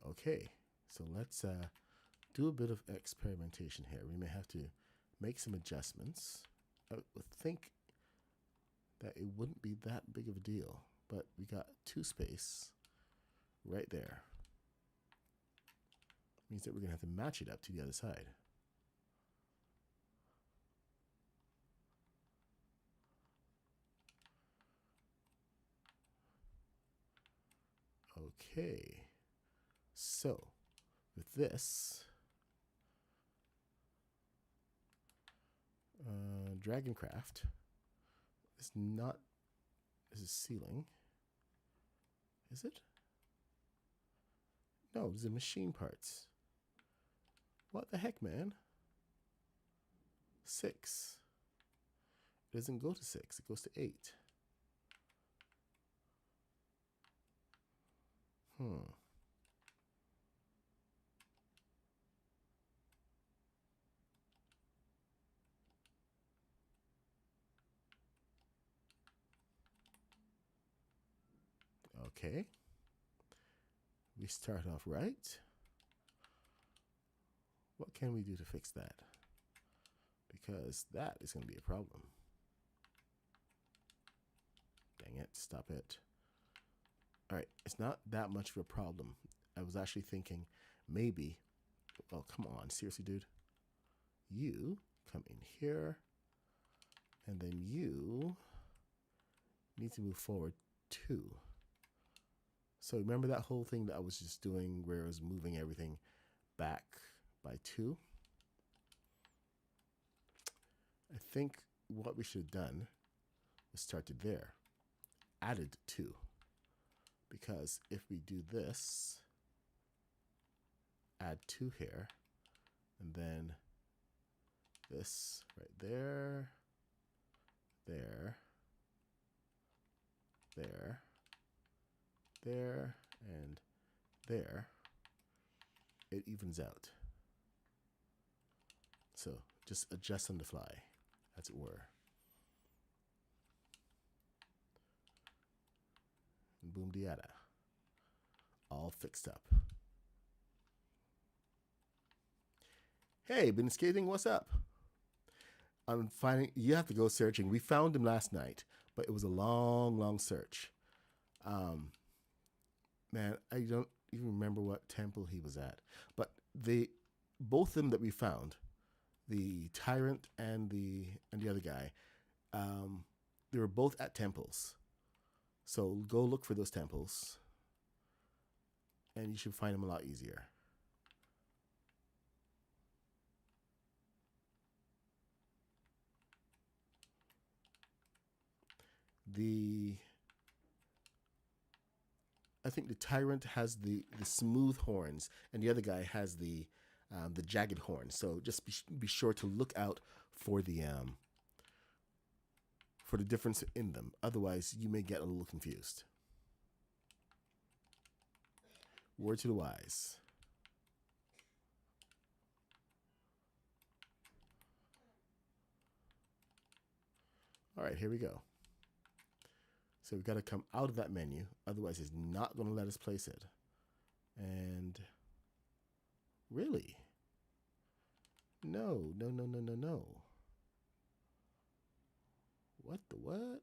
S1: Okay, so let's do a bit of experimentation here. We may have to make some adjustments. I would think that it wouldn't be that big of a deal, but we got 2 space right there. Means that we're going to have to match it up to the other side. Okay, so with this, Dragoncraft is not, this is ceiling, is it? No, these are machine parts. What the heck, man? 6. It doesn't go to 6, it goes to 8. Okay. We start off right. What can we do to fix that? Because that is going to be a problem. Dang it, stop it. All right, it's not that much of a problem. I was actually thinking maybe, oh, come on, seriously, dude. You come in here, and then you need to move forward 2. So remember that whole thing that I was just doing where I was moving everything back by 2? I think what we should have done was started there, added 2. Because if we do this, add 2 here, and then this right there, there, there, there, and there, it evens out. So just adjust on the fly, as it were. And boom diada. All fixed up. Hey, been skating, what's up? I'm finding, you have to go searching. We found him last night, but it was a long, long search. Man, I don't even remember what temple he was at. But both of them that we found, the tyrant and the other guy, they were both at temples. So go look for those temples, and you should find them a lot easier. I think the tyrant has the smooth horns, and the other guy has the jagged horns. So just be sure to look out for the difference in them. Otherwise, you may get a little confused. Word to the wise. All right, here we go. So we've got to come out of that menu. Otherwise, it's not going to let us place it. And really? No. What the what?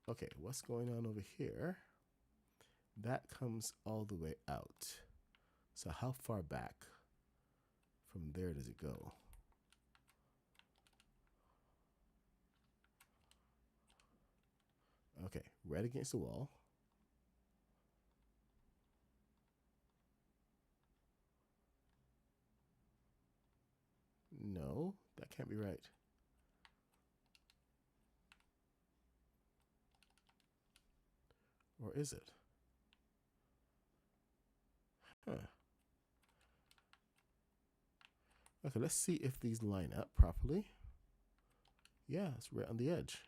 S1: Okay, what's going on over here? That comes all the way out. So how far back from there does it go? Okay, right against the wall. No, that can't be right. Or is it? Huh. Okay, let's see if these line up properly. Yeah, it's right on the edge.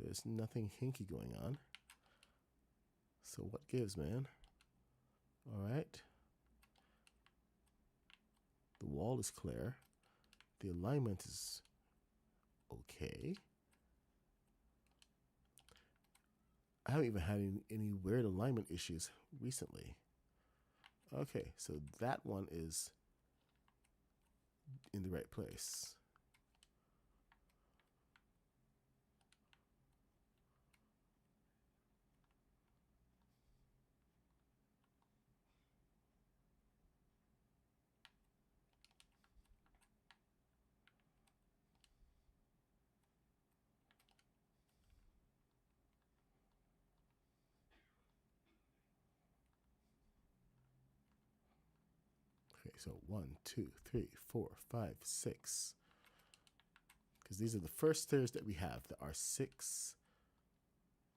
S1: There's nothing hinky going on. So what gives, man? All right. The wall is clear. The alignment is okay. I haven't even had any weird alignment issues recently. Okay, so that one is in the right place. Okay, so 1, 2, 3, 4, 5, 6. Because these are the first stairs that we have that are 6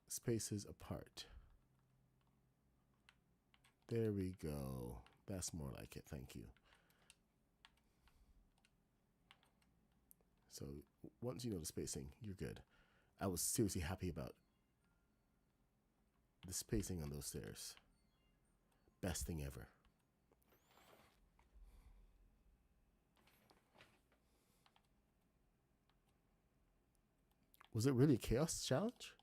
S1: spaces apart. There we go. That's more like it. Thank you. So once you know the spacing, you're good. I was seriously happy about the spacing on those stairs. Best thing ever. Was it really a chaos challenge?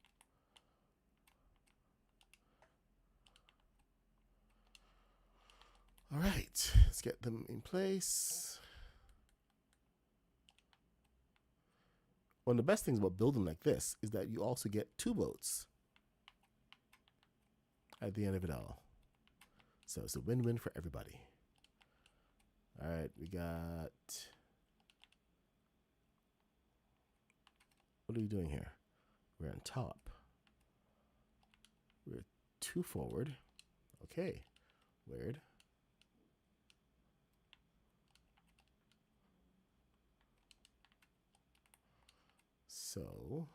S1: All right, let's get them in place. One of the best things about building like this is that you also get 2 boats at the end of it all. So it's a win-win for everybody. All right, we got... What are we doing here? We're on top. We're 2 forward. Okay, weird. So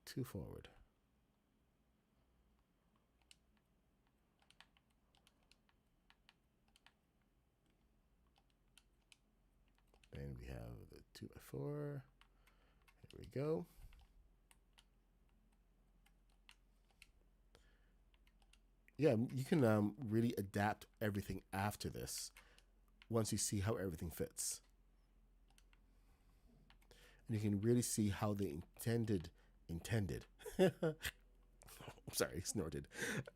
S1: two forward. Then we have the 2x4. Here we go. Yeah, you can really adapt everything after this once you see how everything fits. And you can really see how they intended sorry, snorted,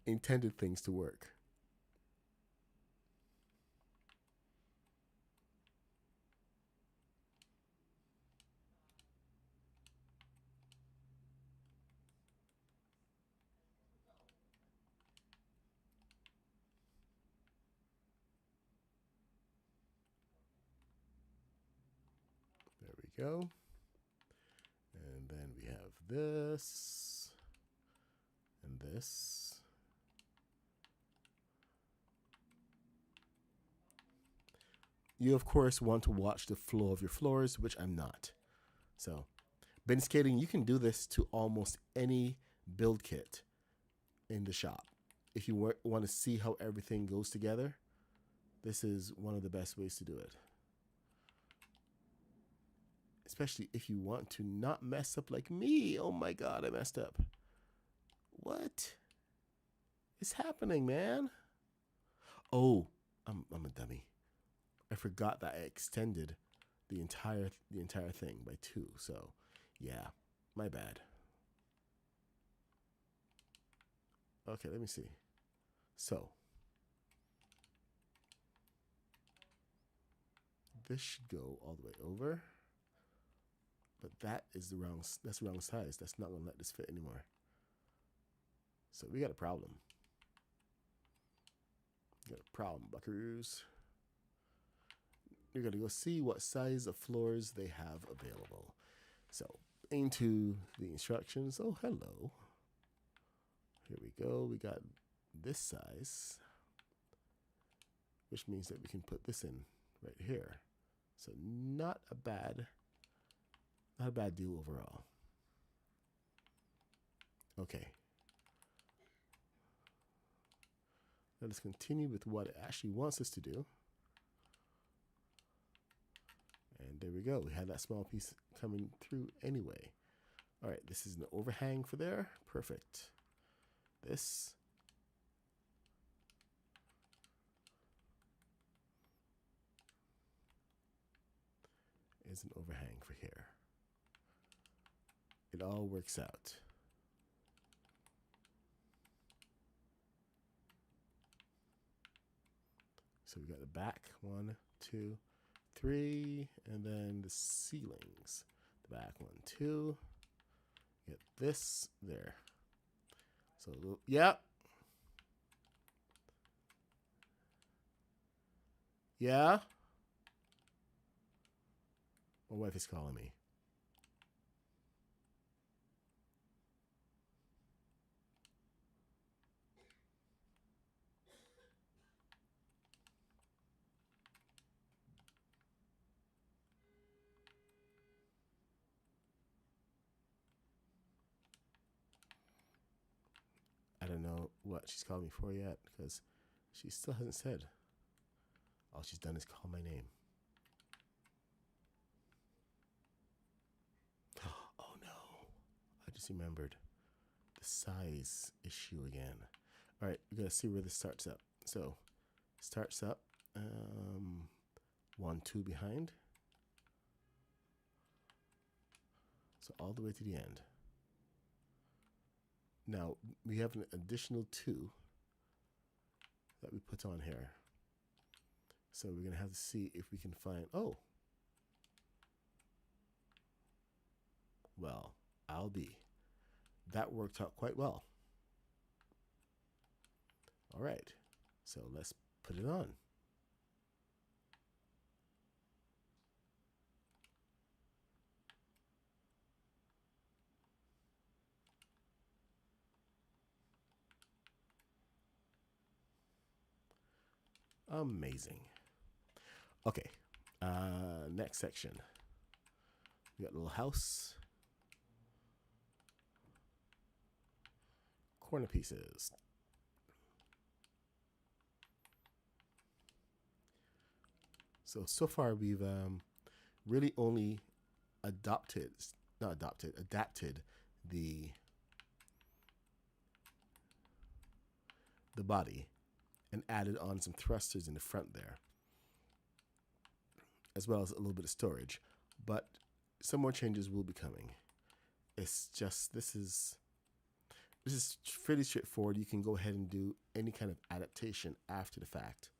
S1: intended things to work. There we go. And then we have this and this. You, of course, want to watch the flow of your floors, which I'm not. So, bin skating, you can do this to almost any build kit in the shop. If you want to see how everything goes together, this is one of the best ways to do it. Especially if you want to not mess up like me. Oh my God, I messed up. What is happening, man? Oh, I'm a dummy. I forgot that I extended the entire thing by 2. So, yeah, my bad. Okay, let me see. So, this should go all the way over. But that's the wrong size. That's not going to let this fit anymore. So we got a problem. We got a problem, buckaroos. You're going to go see what size of floors they have available. So into the instructions. Oh, hello. Here we go. We got this size, which means that we can put this in right here. So not a bad deal overall. Okay. Let us continue with what it actually wants us to do. And there we go. We had that small piece coming through anyway. All right, this is an overhang for there. Perfect. This is an overhang for here. It all works out. So we got the back, 1, 2, 3, and then the ceilings. The back 1, 2. Get this there. So yeah. Yeah. My wife is calling me. I don't know what she's called me for yet because she still hasn't said. All she's done is call my name. Oh no. I just remembered the size issue again. All right, we got to see where this starts up. So, starts up 1, 2 behind. So all the way to the end. Now, we have an additional 2 that we put on here. So we're going to have to see if we can find, oh. Well, I'll be. That worked out quite well. All right, so let's put it on. Amazing. Okay, next section. We got a little house. Corner pieces. So far we've really only adapted the body and added on some thrusters in the front there, as well as a little bit of storage. But some more changes will be coming. It's just this is fairly straightforward. You can go ahead and do any kind of adaptation after the fact.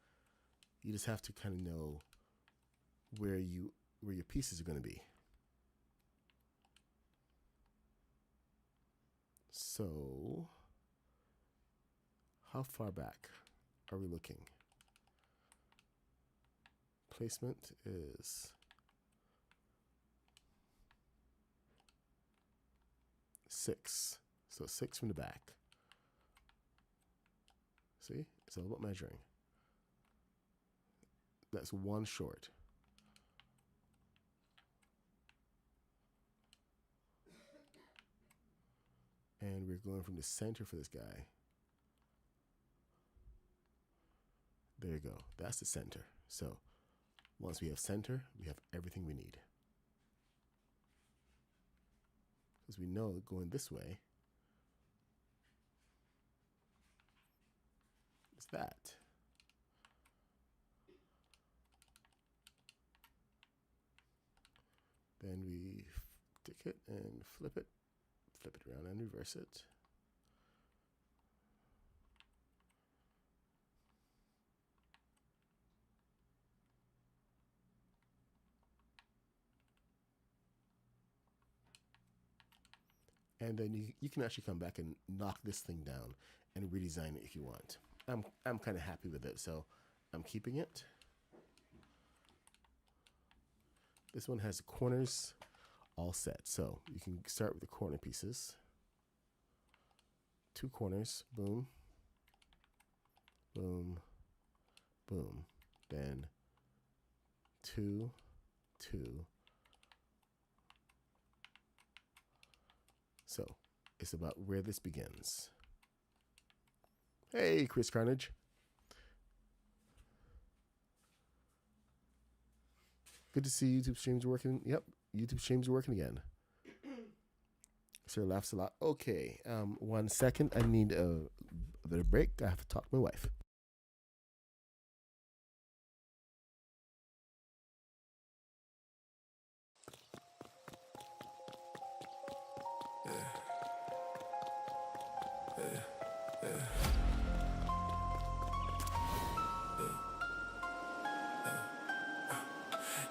S1: You just have to kind of know where your pieces are going to be. So, how far back are we looking? Placement is 6. So 6 from the back. See? It's all about measuring. That's 1 short. And we're going from the center for this guy. There you go. That's the center. So once we have center, we have everything we need. Because we know going this way is that. Then we take it and flip it around and reverse it. And then you can actually come back and knock this thing down and redesign it if you want. I'm kind of happy with it, so I'm keeping it. This one has the corners all set, so you can start with the corner pieces. 2 corners, boom, boom, boom. Then 2, 2. So it's about where this begins. Hey, Chris Carnage. Good to see YouTube streams working. Yep, YouTube streams are working again. Sir laughs a lot. Okay, 1 second. I need a bit of break. I have to talk to my wife.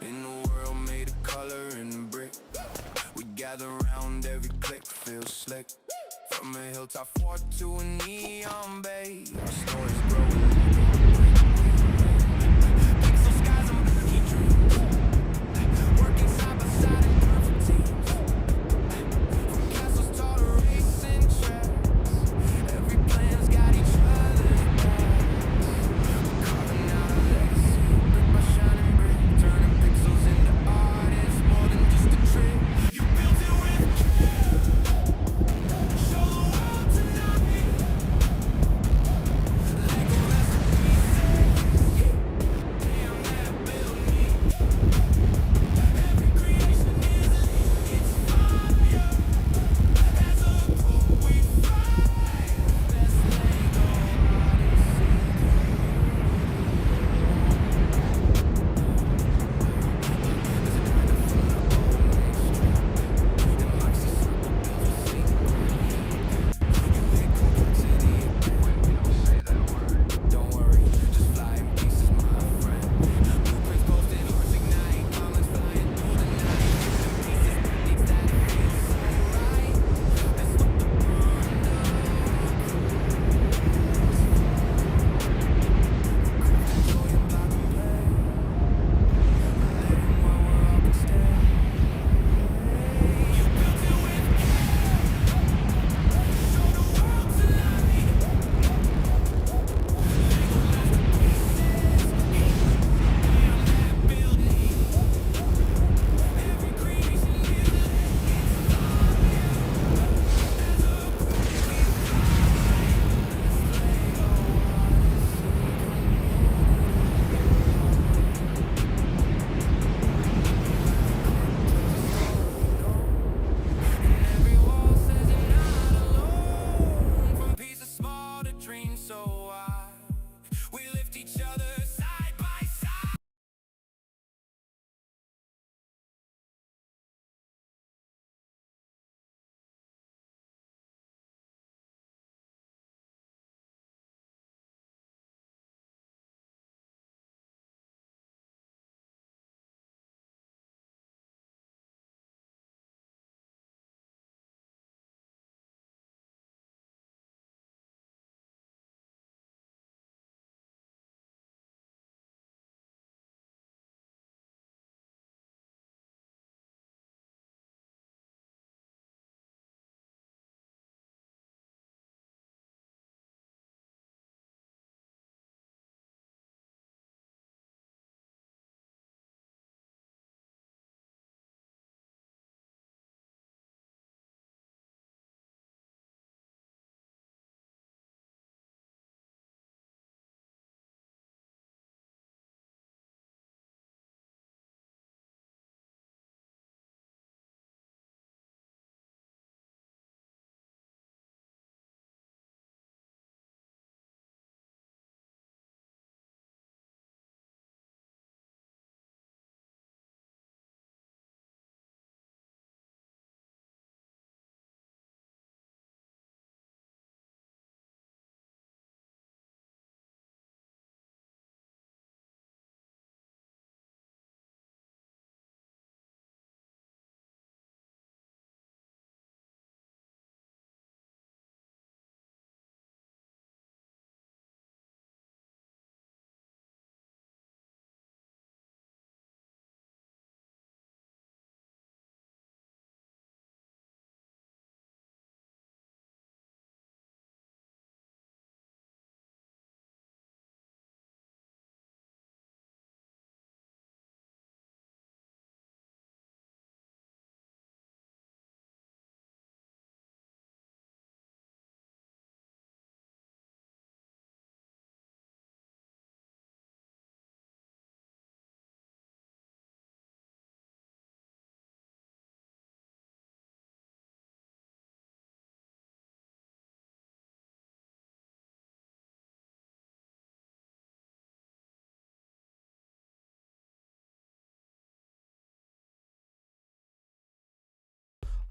S2: In the world made of color and brick, we gather round every click, feel slick. From a hilltop fort to a neon bay, our stories grow. Pixel skies and murky dreams, working side by side in perfect teams. From castles tall to racing tracks, every plan's got each other's backs. Carving out a legacy, brick by shining brick, turning pixels into art. It's more than just a trick. You built it with care. Show the world tonight.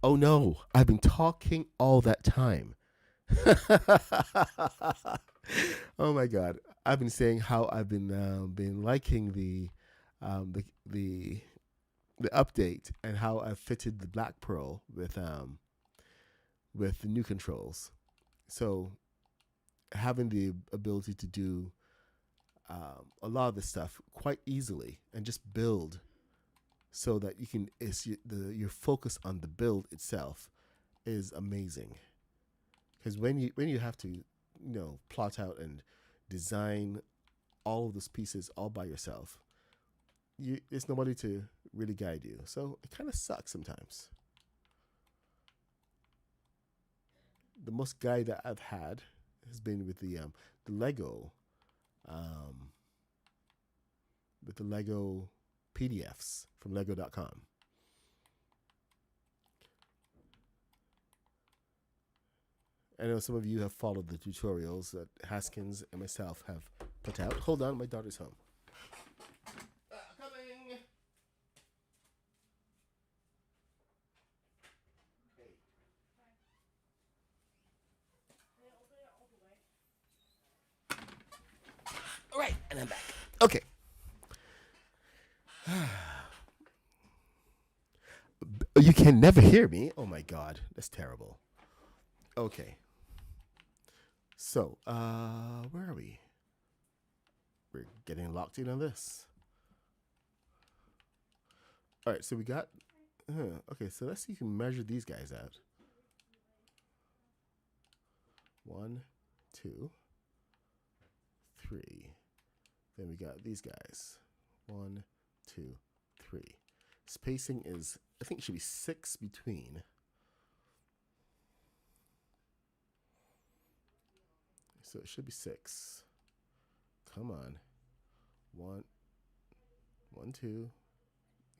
S1: Oh no, I've been talking all that time. Oh my god, I've been saying how I've been liking um, the the the update and how I've fitted the Black Pearl with the new controls. So having the ability to do a lot of this stuff quite easily and just build so that you can your focus on the build itself is amazing. Because when you have to plot out and design all of those pieces all by yourself, there's nobody to really guide you, so it kind of sucks sometimes. The most guide that I've had has been with the Lego um, with the Lego PDFs from Lego.com. I know some of you have followed the tutorials that Haskins and myself have put out. Hold on, my daughter's home. Coming. All right, and I'm back. Okay. You can never hear me. Oh my god, that's terrible. Okay. So, where are we? We're getting locked in on this. All right, so we got. Okay, so let's see if you can measure these guys out. 1, 2, 3. Then we got these guys. 1, 2, 3. Spacing is, I think it should be 6 between. So it should be 6. Come on. 1, 1, 2.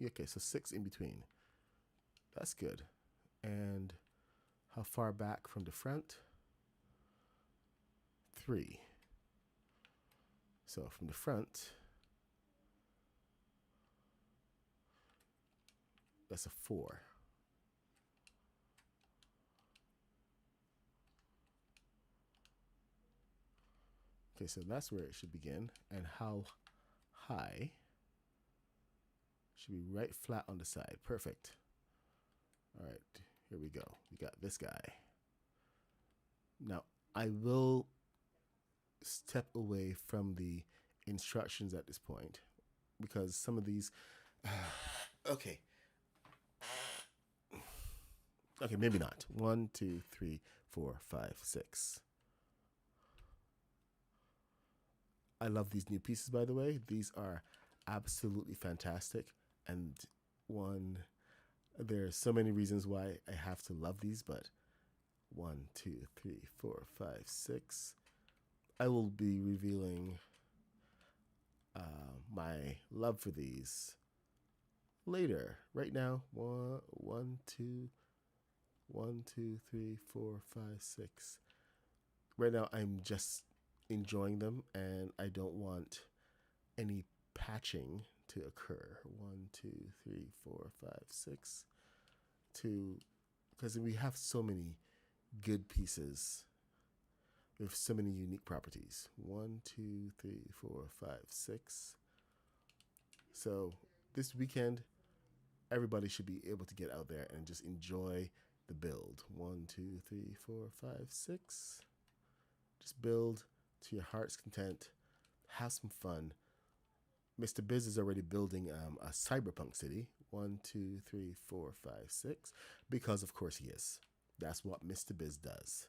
S1: Okay, so 6 in between. That's good. And how far back from the front? 3. So from the front, that's a 4. Okay, so that's where it should begin. And how high? Should be right flat on the side. Perfect. All right, here we go. We got this guy. Now, I will step away from the instructions at this point because some of these. Okay. Okay, maybe not. 1, 2, 3, 4, 5, 6. I love these new pieces, by the way. These are absolutely fantastic. And there are so many reasons why I have to love these, but 1, 2, 3, 4, 5, 6. I will be revealing my love for these later. Right now, 1, 2, 1, 2, 3, 4, 5, 6. Right now, I'm just enjoying them, and I don't want any patching to occur. 1, 2, 3, 4, 5, 6. Because we have so many good pieces with so many unique properties. 1, 2, 3, 4, 5, 6. So this weekend, everybody should be able to get out there and just enjoy the build. 1, 2, 3, 4, 5, 6. Just build to your heart's content. Have some fun. Mr. Biz is already building a cyberpunk city. 1, 2, 3, 4, 5, 6. Because of course he is. That's what Mr. Biz does.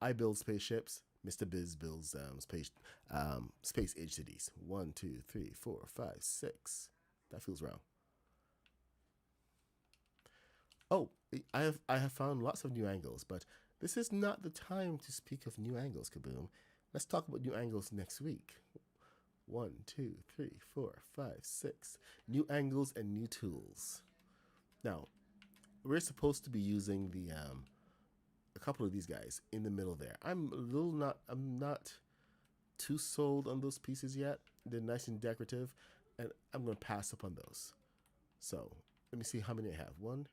S1: I build spaceships. Mr. Biz builds space age cities. 1, 2, 3, 4, 5, 6. That feels wrong. Oh, I have found lots of new angles, but this is not the time to speak of new angles, Kaboom. Let's talk about new angles next week. 1, 2, 3, 4, 5, 6. New angles and new tools. Now, we're supposed to be using a couple of these guys in the middle there. I'm not too sold on those pieces yet. They're nice and decorative, and I'm gonna pass up on those. So let me see how many I have. 1,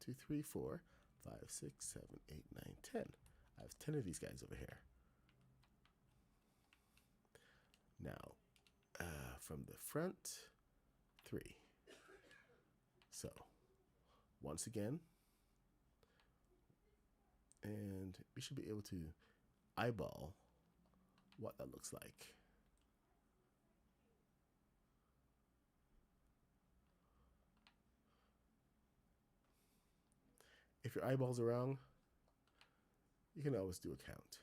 S1: 2, 3, 4, 5, 6, 7, 8, 9, 10. I have 10 of these guys over here. Now, from the front, 3. So, once again, and we should be able to eyeball what that looks like. If your eyeballs are wrong, you can always do a count.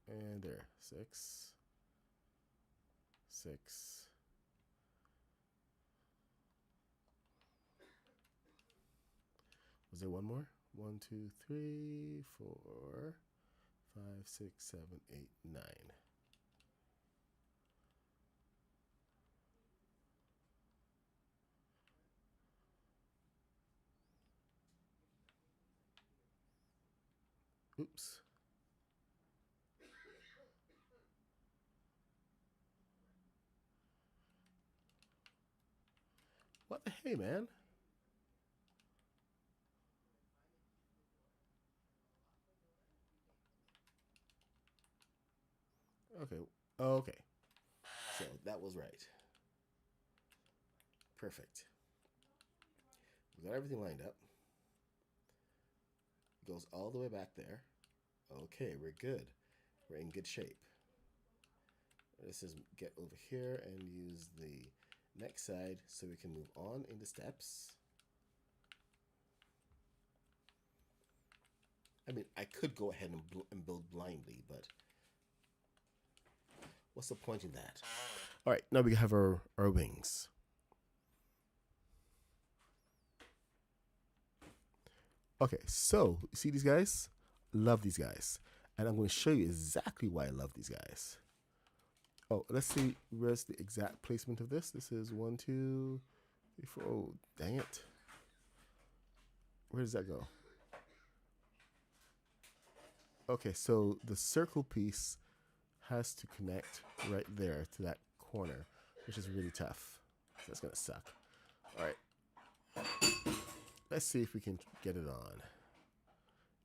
S1: And there, 6, 6. Was there one more? 1, 2, 3, 4, 5, 6, 7, 8, 9. Oops. What the hey, man? Okay. Okay. So that was right. Perfect. We got everything lined up. It goes all the way back there. Okay, we're good. We're in good shape. This is get over here and use the next side so we can move on in the steps. I mean, I could go ahead and build blindly, but what's the point in that? All right, now we have our wings. Okay, so you see these guys? Love these guys. And I'm going to show you exactly why I love these guys. Oh, let's see where's the exact placement of this. This is 1, 2, 3, 4. Oh, dang it. Where does that go? Okay, so the circle piece has to connect right there to that corner, which is really tough. So that's going to suck. All right. Let's see if we can get it on.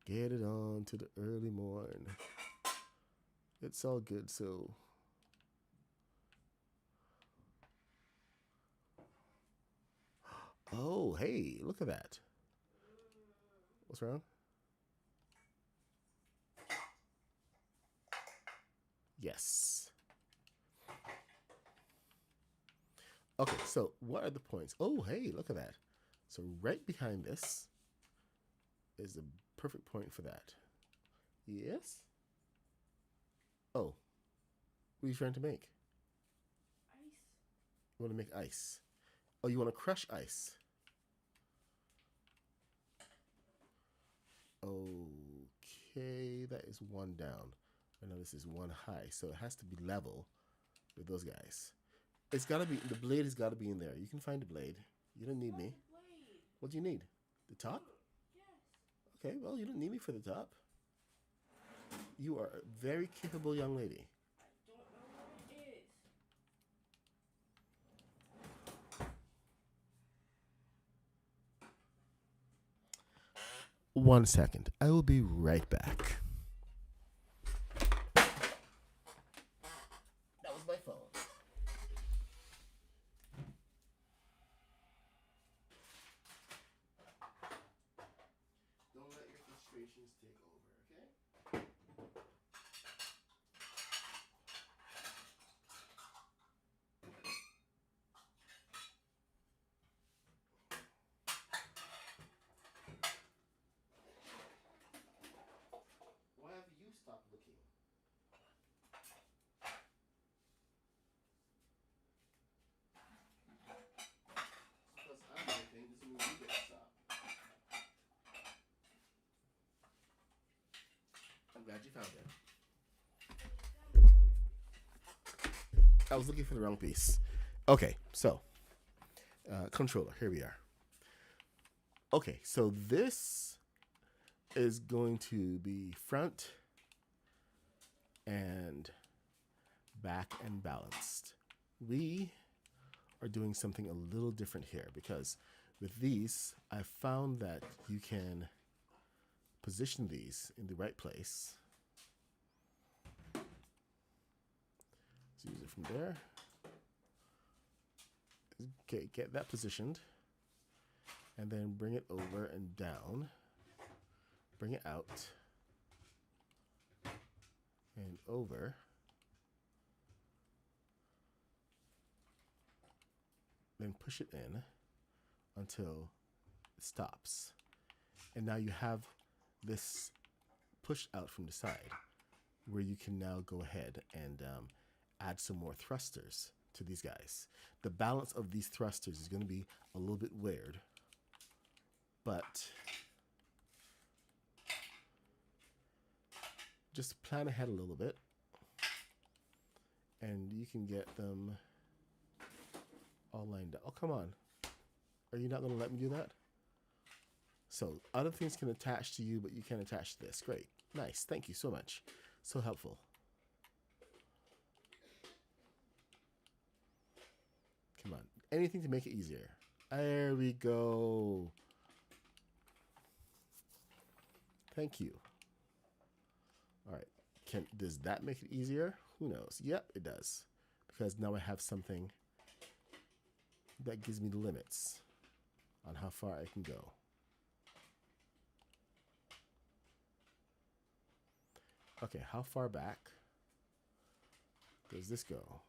S1: Get it on to the early morn. It's all good, so... Oh, hey, look at that. What's wrong? Yes. Okay, so what are the points? Oh, hey, look at that. So right behind this is the perfect point for that. Yes? Oh, what are you trying to make?
S3: Ice.
S1: You want to make ice? Oh, you want to crush ice? Okay, that is 1 down. I know this is 1 high, so it has to be level with those guys. It's got to be, the blade has got to be in there. You can find the blade. You don't need me.
S3: Blade.
S1: What do you need? The top?
S3: Yes.
S1: Okay, well, you don't need me for the top. You are a very capable young lady.
S3: I don't know where it is.
S1: 1 second. I will be right back. That was my phone. Don't let your frustrations take over, okay? Why have you stopped looking? Because I'm looking doesn't mean you get to stop. I'm glad you found it. I was looking for the wrong piece. Okay, so controller, here we are. Okay, so this is going to be front and back and balanced. We are doing something a little different here because with these, I found that you can position these in the right place. So use it from there. Okay, get that positioned. And then bring it over and down. Bring it out. And over. Then push it in until it stops. And now you have this push out from the side where you can now go ahead and add some more thrusters to these guys. The balance of these thrusters is going to be a little bit weird, but just plan ahead a little bit and you can get them all lined up. Oh, come on. Are you not going to let me do that? So other things can attach to you, but you can't attach to this. Great. Nice. Thank you so much. So helpful. Come on. Anything to make it easier. There we go. Thank you. All right. Does that make it easier? Who knows? Yep, it does. Because now I have something that gives me the limits on how far I can go. Okay, how far back does this go?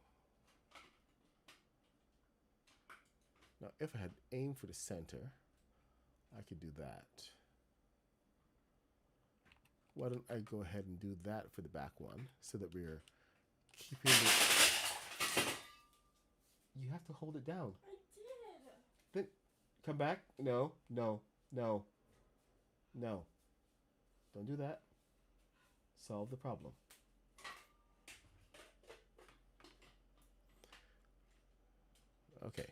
S1: Now, if I had aimed for the center, I could do that. Why don't I go ahead and do that for the back one so that we're keeping it. You have to hold it down.
S3: I did.
S1: Then come back. No, no, no, no. Don't do that. Solve the problem. Okay.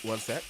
S1: One set.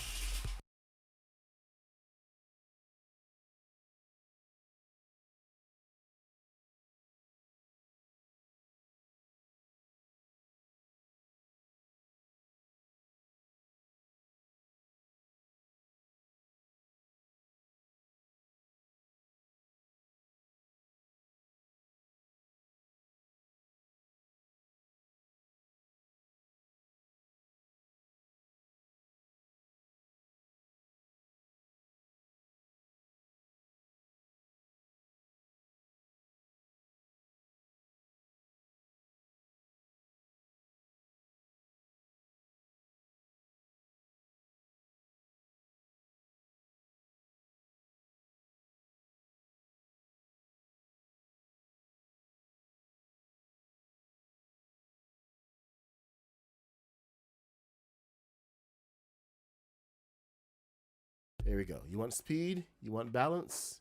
S1: There we go. You want speed? You want balance?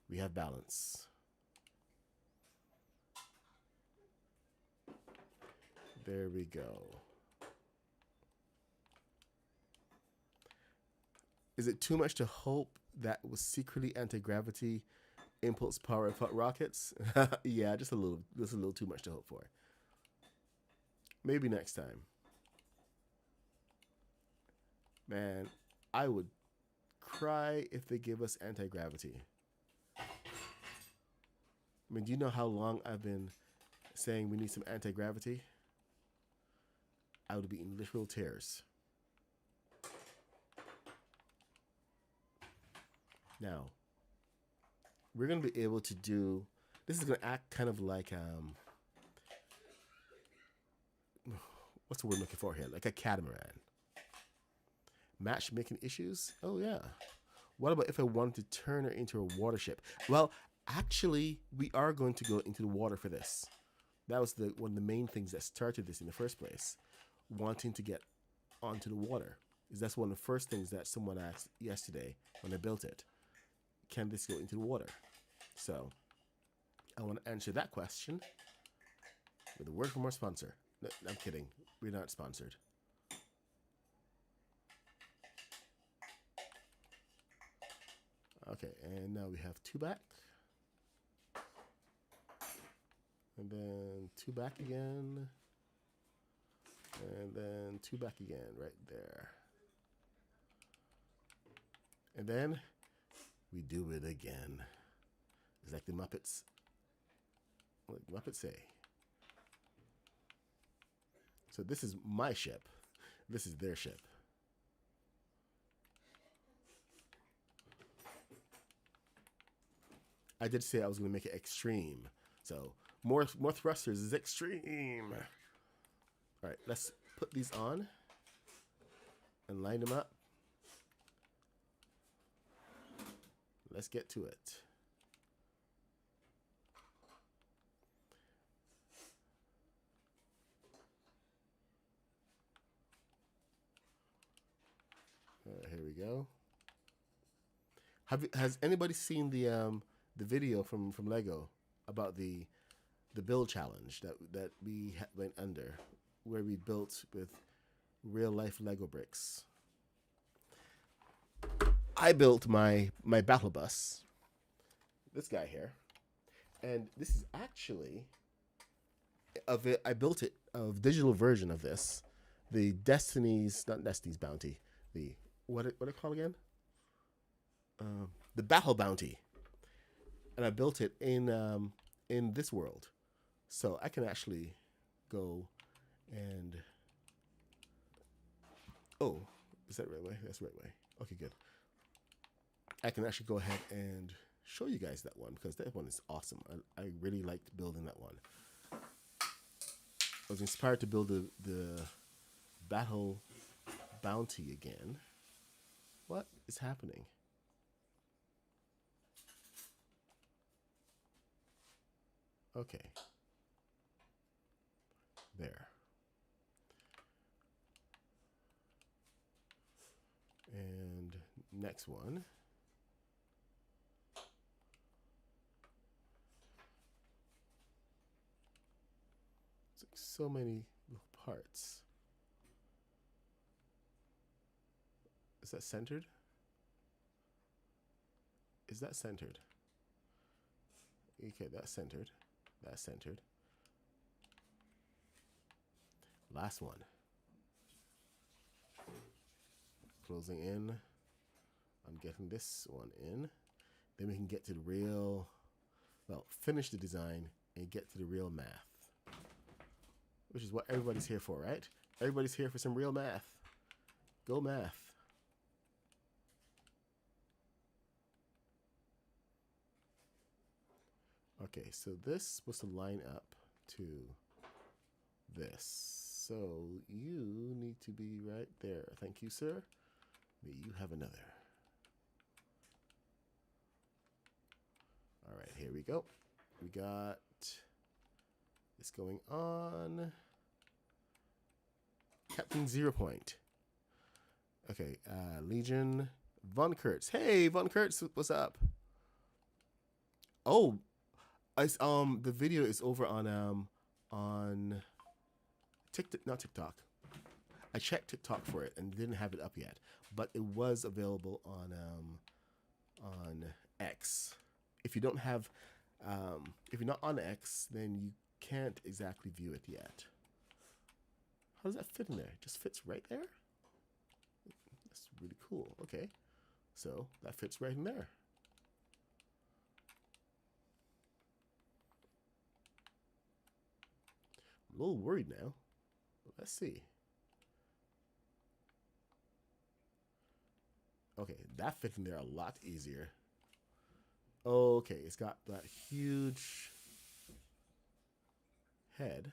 S1: We have balance. There we go. Is it too much to hope that was secretly anti-gravity impulse power rockets? Yeah, just a little too much to hope for. Maybe next time. Man, I would cry if they give us anti-gravity. I mean, do you know how long I've been saying we need some anti-gravity? I would be in literal tears. Now, we're going to be able to do, this is going to act kind of like, what's the word I'm looking for here? Like a catamaran. Matchmaking issues? Oh, yeah. What about if I wanted to turn her into a water ship? Well, actually, we are going to go into the water for this. That was one of the main things that started this in the first place. Wanting to get onto the water. Is that's one of the first things that someone asked yesterday when I built it. Can this go into the water? So, I want to answer that question with a word from our sponsor. No, I'm kidding. We're not sponsored. Okay, and now we have 2 back. And then 2 back again. And then 2 back again, right there. And then we do it again. It's like the Muppets. Like Muppets say. So this is my ship. This is their ship. I did say I was going to make it extreme. So more thrusters is extreme. All right, let's put these on and line them up. Let's get to it. Here we go. Has anybody seen the video from Lego about the build challenge that we went under, where we built with real life Lego bricks? I built my battle bus, this guy here, and this is actually of it. I built it of digital version of this, the not Destiny's Bounty, the what it called again? The Battle Bounty, and I built it in this world, so I can actually go and is that the right way? That's the right way. Okay, good. I can actually go ahead and show you guys that one because that one is awesome. I really liked building that one. I was inspired to build the Battle Bounty again. What is happening? Okay. There. And next one. It's like so many little parts. Is that centered? Is that centered? Okay, that's centered. That's centered. Last one. Closing in. I'm getting this one in. Then we can get to the real, well, finish the design and get to the real math. Which is what everybody's here for, right? Everybody's here for some real math. Go math. Okay, so this is supposed to line up to this. So you need to be right there. Thank you, sir. May you have another. All right, here we go. We got this going on. Captain 0 Point. Okay, Legion Von Kurtz. Hey, Von Kurtz, what's up? Oh, the video is over on TikTok, not TikTok. I checked TikTok for it and didn't have it up yet, but it was available on X. If you don't have, if you're not on X, then you can't exactly view it yet. How does that fit in there? It just fits right there? That's really cool. Okay. So that fits right in there. I'm a little worried now. But let's see. Okay, that fits in there a lot easier. Okay, it's got that huge head.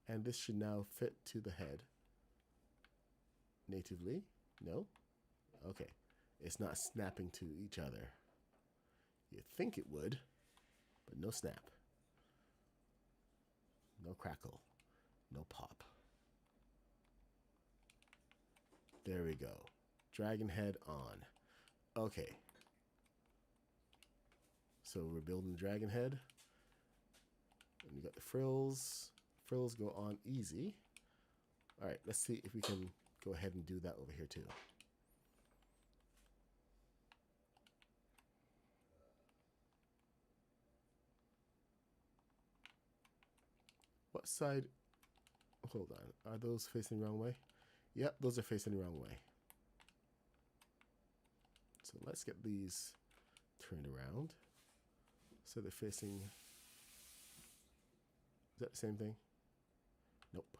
S1: And this should now fit to the head. Natively. No? Okay. It's not snapping to each other. You'd think it would, but no snap. No crackle. No pop. There we go. Dragon head on. Okay. So we're building the dragon head. And we got the frills. Frills go on easy. All right, let's see if we can go ahead and do that over here too. What side? Hold on. Are those facing the wrong way? Yep, those are facing the wrong way. So let's get these turned around. So they're facing... Is that the same thing? Nope.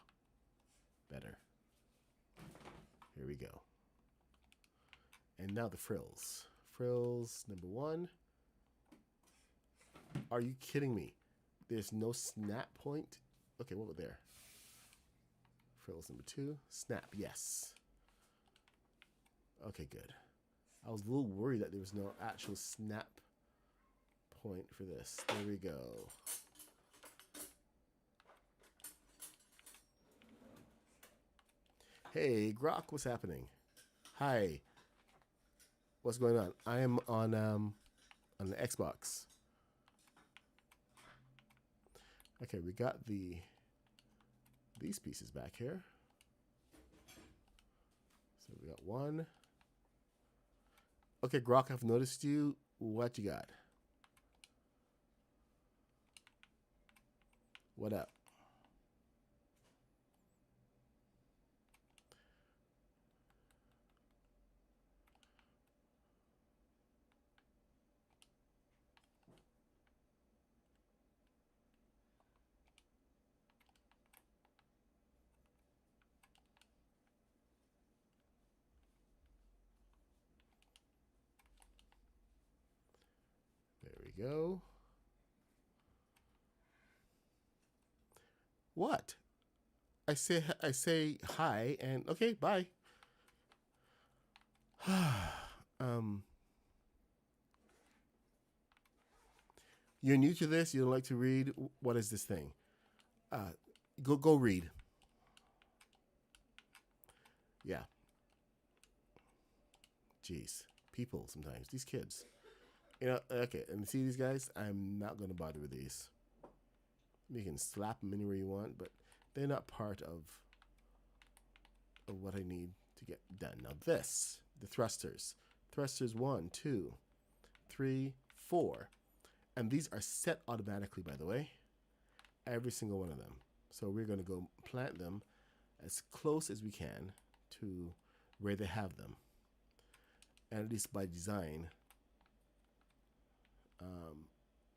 S1: Better. Here we go. And now the frills. Frills number 1. Are you kidding me? There's no snap point? Okay, what was there? Frills number 2. Snap, yes. Okay, good. I was a little worried that there was no actual snap point for this. There we go. Hey, Grok, what's happening? Hi. What's going on? I am on the Xbox. Okay, we got these pieces back here. So we got 1. Okay, Grok, I've noticed you. What you got? What up? There we go. What? I say hi and okay, bye. You're new to this. You don't like to read. What is this thing? Go read. Yeah. Jeez, people sometimes these kids. You know. Okay, and see these guys. I'm not gonna bother with these. You can slap them anywhere you want, but they're not part of what I need to get done. Now this, the thrusters. Thrusters 1, 2, 3, 4. And these are set automatically, by the way. Every single one of them. So we're going to go plant them as close as we can to where they have them. And at least by design,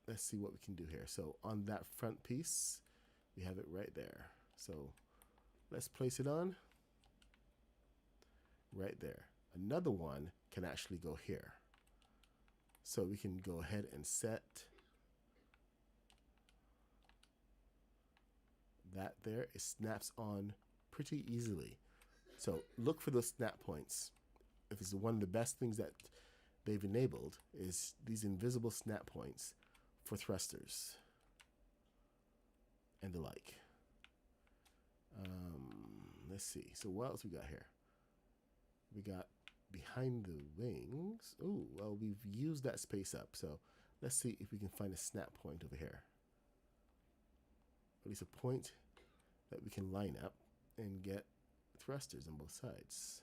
S1: let's see what we can do here. So on that front piece, we have it right there. So let's place it on right there. Another one can actually go here. So we can go ahead and set that there. It snaps on pretty easily. So look for those snap points. If it's one of the best things that they've enabled is these invisible snap points for thrusters and the like. Let's see. So what else we got here? We got behind the wings. Oh, well, we've used that space up. So let's see if we can find a snap point over here. At least a point that we can line up and get thrusters on both sides.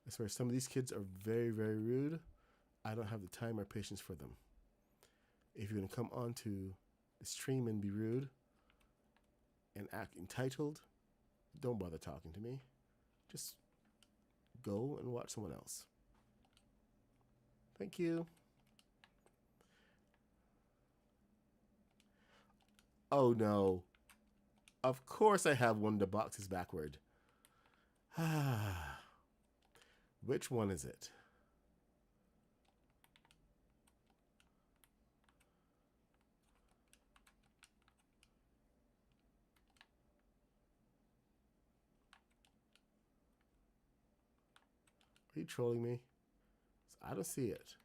S1: I swear, some of these kids are very, very rude. I don't have the time or patience for them. If you're going to come onto the stream and be rude and act entitled, don't bother talking to me. Just go and watch someone else. Thank you. Oh no. Of course I have one of the boxes backward. Which one is it? Are you trolling me? I don't see it.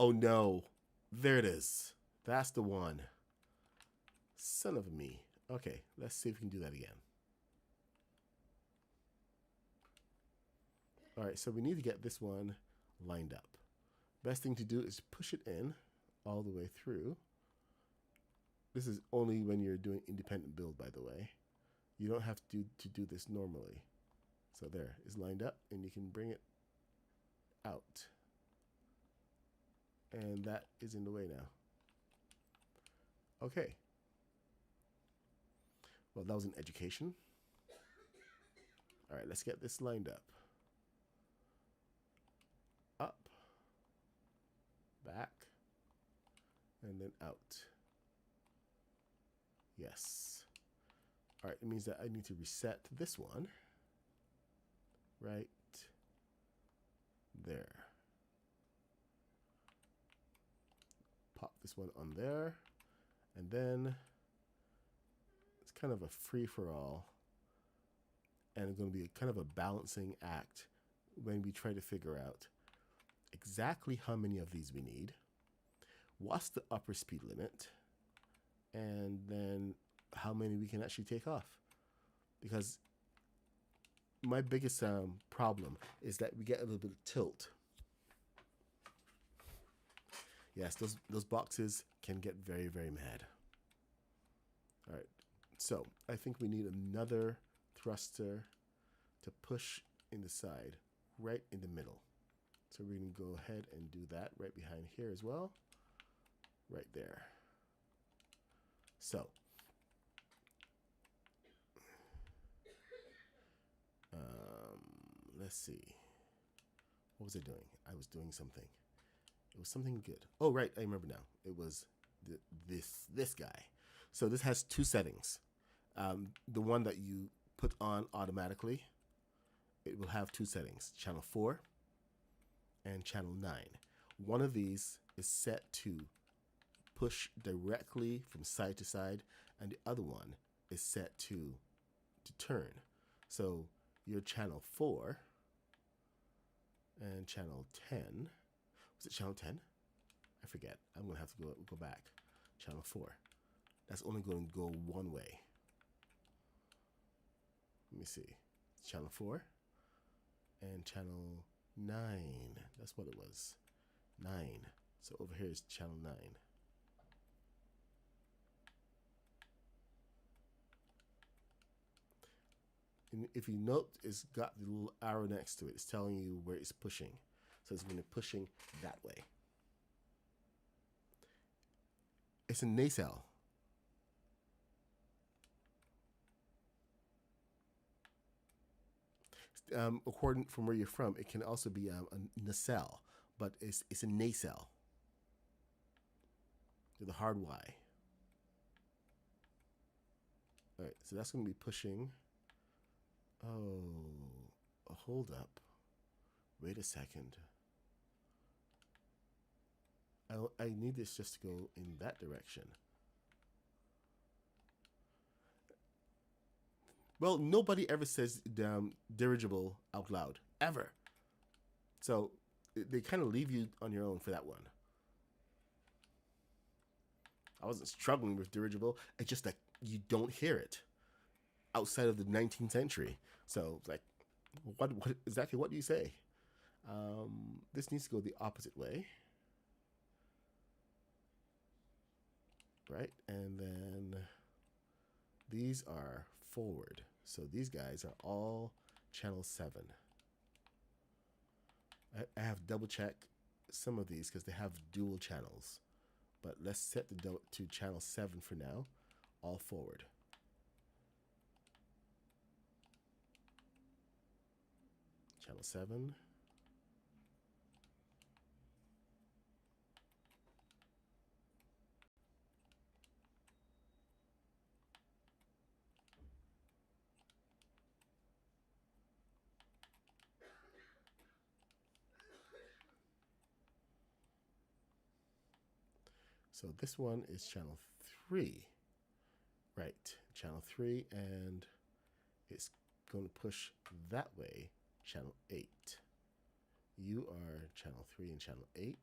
S1: Oh no. There it is. That's the one. Son of a me. Okay, let's see if we can do that again. All right, so we need to get this one lined up. Best thing to do is push it in all the way through. This is only when you're doing independent build, by the way. You don't have to do this normally. So there, it's lined up, and you can bring it out. And that is in the way now. Okay. Well, that was an education. All right, let's get this lined up. Up, back, and then out. Yes. All right, it means that I need to reset this one right there. Pop this one on there, and then it's kind of a free-for-all, and it's going to be kind of a balancing act when we try to figure out exactly how many of these we need, what's the upper speed limit, and then how many we can actually take off. Because my biggest problem is that we get a little bit of tilt. Yes, those boxes can get very, very mad. All right, so I think we need another thruster to push in the side, right in the middle. So we're going to go ahead and do that right behind here as well. Right there. So, let's see. What was I doing? I was doing something. It was something good. Oh, right. I remember now. It was this guy. So this has two settings. The one that you put on automatically, it will have two settings, channel 4 and channel 9. One of these is set to push directly from side to side, and the other one is set to turn. So your channel 4 and channel 10, was it channel 10? I forget. I'm gonna have to go back. Channel 4. That's only going to go one way. Let me see. Channel 4 and channel 9. That's what it was. 9. So over here is channel 9. And if you note, it's got the little arrow next to it. It's telling you where it's pushing. So it's going to be pushing that way. It's a nacelle. According from where you're from, it can also be a nacelle, but it's a nacelle with a hard Y. All right, so that's going to be pushing. Oh, hold up. Wait a second. I need this just to go in that direction. Well, nobody ever says dirigible out loud, ever. So they kind of leave you on your own for that one. I wasn't struggling with dirigible. It's just that you don't hear it outside of the 19th century. So like, what exactly what do you say? This needs to go the opposite way. Right? And then these are forward. So these guys are all channel 7. I have double checked some of these because they have dual channels. But let's set the to channel 7 for now. All forward. Channel 7. So this one is channel 3. Right, channel 3, and it's going to push that way, channel 8. You are channel 3 and channel 8.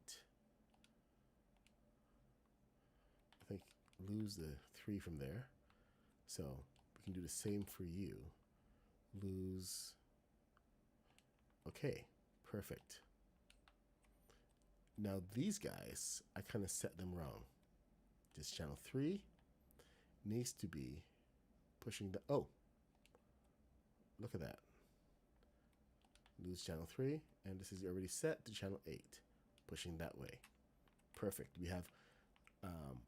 S1: I think lose the 3 from there. So we can do the same for you. Lose. Okay, perfect. Now these guys, I kind of set them wrong. This channel 3 needs to be pushing the... Oh, look at that. Lose channel 3, and this is already set to channel 8, pushing that way. Perfect. We have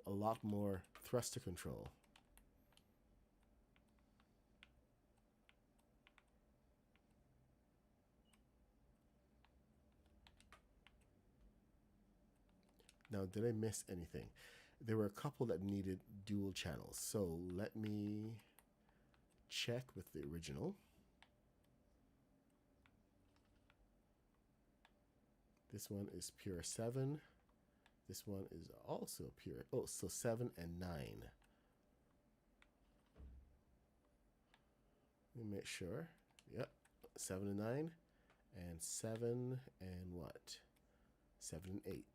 S1: a lot more thruster control. Now, did I miss anything? There were a couple that needed dual channels, so let me check with the original. This one is pure 7. This one is also pure. Oh, so 7 and 9. Let me make sure. Yep, 7 and 9. And 7 and what? 7 and 8.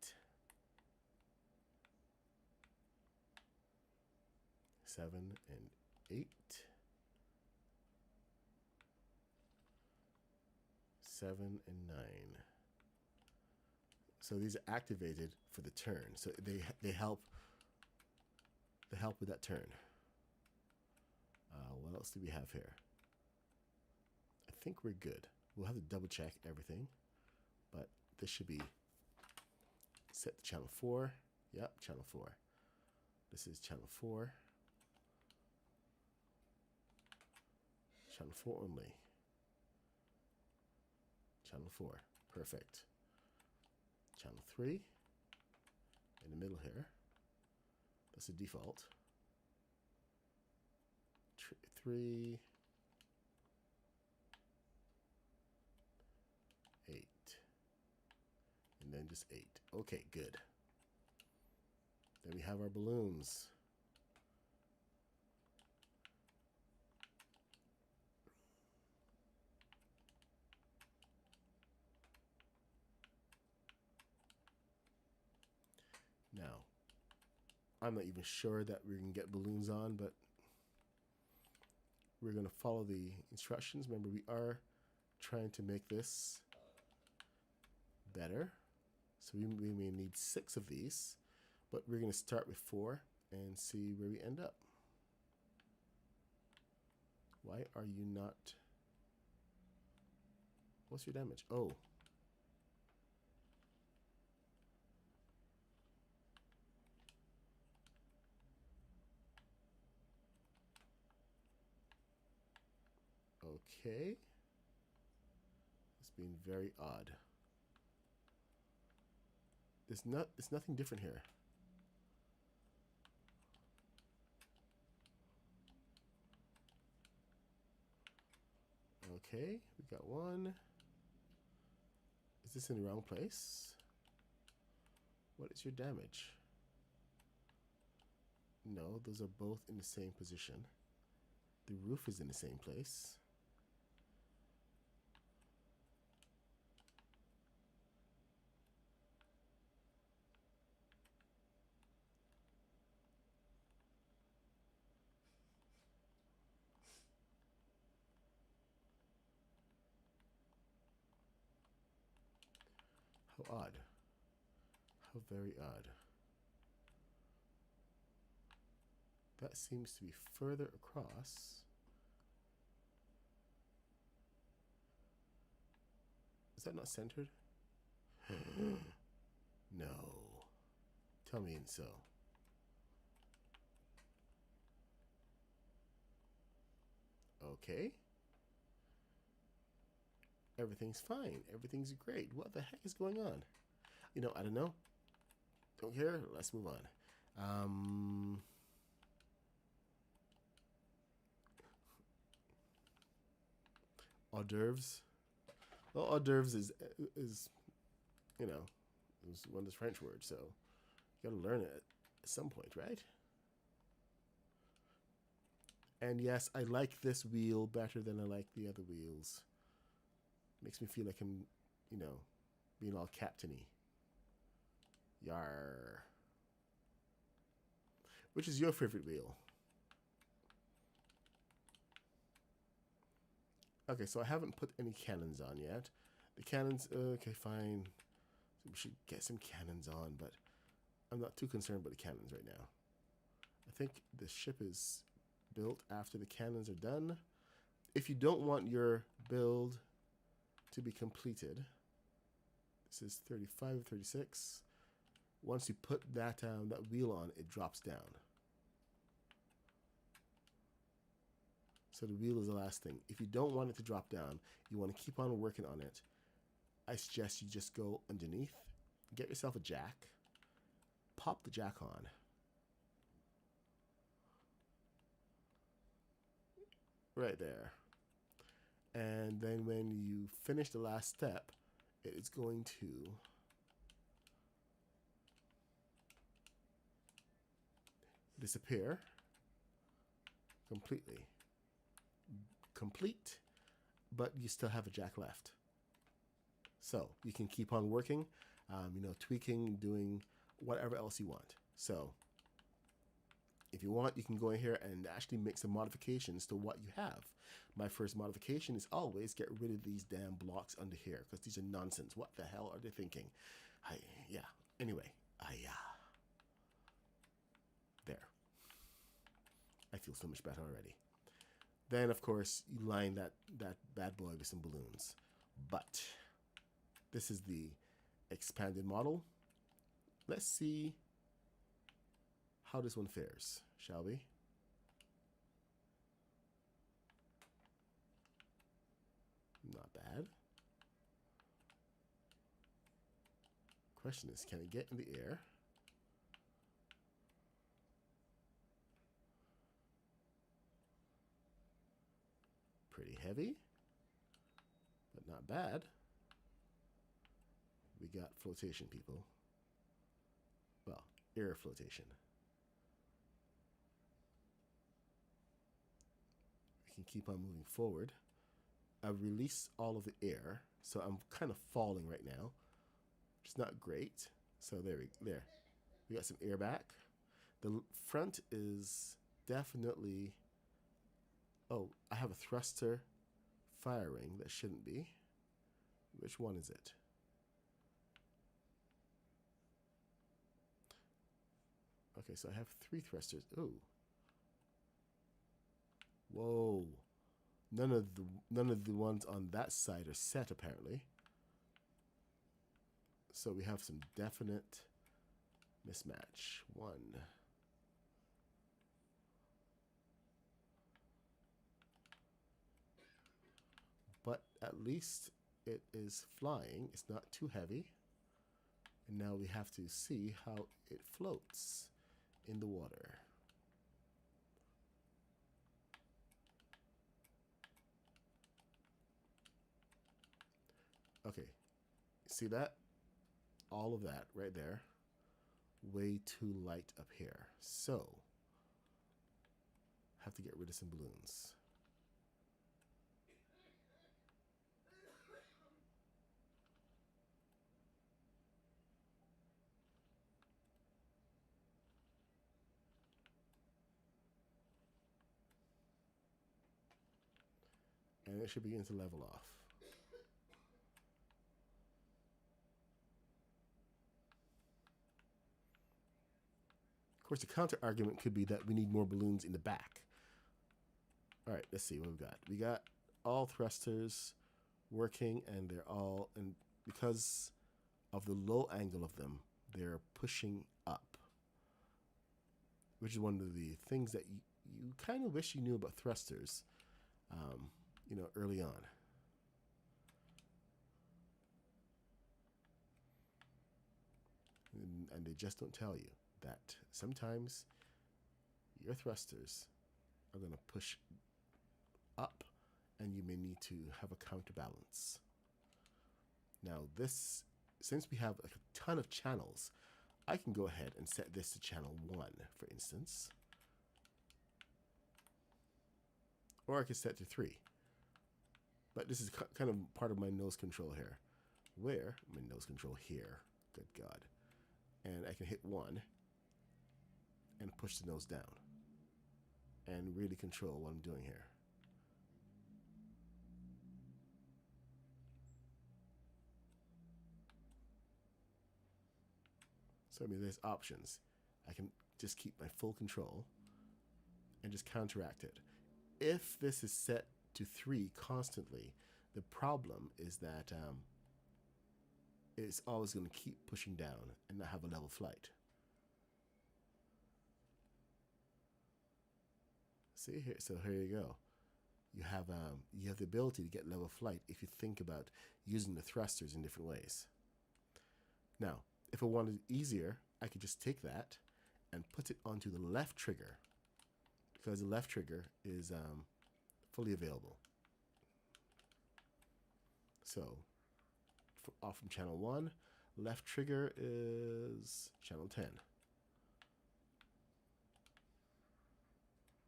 S1: 7 and 8. 7 and 9. So these are activated for the turn. So they help with that turn. What else do we have here? I think we're good. We'll have to double check everything, but this should be set to channel 4. Yep, channel 4. This is channel 4. Channel 4 only. Channel 4. Perfect. Channel 3 in the middle here. That's the default. 3, 8, and then just 8. Okay, good. Then we have our balloons. Now, I'm not even sure that we can get balloons on, but we're going to follow the instructions. Remember, we are trying to make this better. So we may need 6 of these, but we're going to start with 4 and see where we end up. Why are you not... What's your damage? Oh. Okay. It's been very odd. There's nothing different here. Okay, we got one. Is this in the wrong place? What is your damage? No, those are both in the same position. The roof is in the same place. How odd. How very odd. That seems to be further across. Is that not centered? No. Tell me and so. Okay. Everything's fine. Everything's great. What the heck is going on? You know, I don't know. Don't care. Let's move on. Hors d'oeuvres. Well, hors d'oeuvres is you know, is one of the French words, so you gotta learn it at some point, right? And yes, I like this wheel better than I like the other wheels. Makes me feel like I'm, you know, being all captainy. Yar. Which is your favorite wheel? Okay, so I haven't put any cannons on yet. The cannons, okay, fine. So we should get some cannons on, but I'm not too concerned about the cannons right now. I think the ship is built after the cannons are done. If you don't want your build to be completed, this is 35 or 36. Once you put that that wheel on, it drops down. So the wheel is the last thing. If you don't want it to drop down, you want to keep on working on it, I suggest you just go underneath, get yourself a jack, pop the jack on. Right there. And then when you finish the last step, it is going to disappear completely. Complete, but you still have a jack left. So you can keep on working, you know, tweaking, doing whatever else you want. So if you want, you can go in here and actually make some modifications to what you have. My first modification is always get rid of these damn blocks under here, because these are nonsense. What the hell are they thinking? Yeah. Anyway, there. I feel so much better already. Then, of course, you line that bad boy with some balloons. But this is the expanded model. Let's see how this one fares, shall we? Not bad. Question is, can it get in the air? Pretty heavy, but not bad. We got flotation, people. Well, air flotation. We can keep on moving forward. I've released all of the air, so I'm kind of falling right now, which is not great. So there. We got some air back. The front is definitely... Oh, I have a thruster firing that shouldn't be. Which one is it? Okay, so I have 3 thrusters. Ooh. Whoa. None of the ones on that side are set, apparently. So we have some definite mismatch. 1. But at least it is flying. It's not too heavy. And now we have to see how it floats in the water. Okay, see that? All of that right there. Way too light up here. So, have to get rid of some balloons. And it should begin to level off. Of course, the counter argument could be that we need more balloons in the back. All right, let's see what we've got. We got all thrusters working, and they're all, and because of the low angle of them, they're pushing up, which is one of the things that you kind of wish you knew about thrusters, you know, early on. And they just don't tell you that sometimes your thrusters are going to push up, and you may need to have a counterbalance. Now this, since we have a ton of channels, I can go ahead and set this to channel 1, for instance. Or I can set to 3. But this is kind of part of my nose control here. Where, my nose control here, good God. And I can hit 1 and push the nose down and really control what I'm doing here. So I mean, there's options. I can just keep my full control and just counteract it. If this is set to 3 constantly, the problem is that it's always going to keep pushing down and not have a level flight. See here, so here you go. You have the ability to get level flight if you think about using the thrusters in different ways. Now, if I wanted it easier, I could just take that and put it onto the left trigger, because the left trigger is fully available. So, off from channel 1, left trigger is channel 10.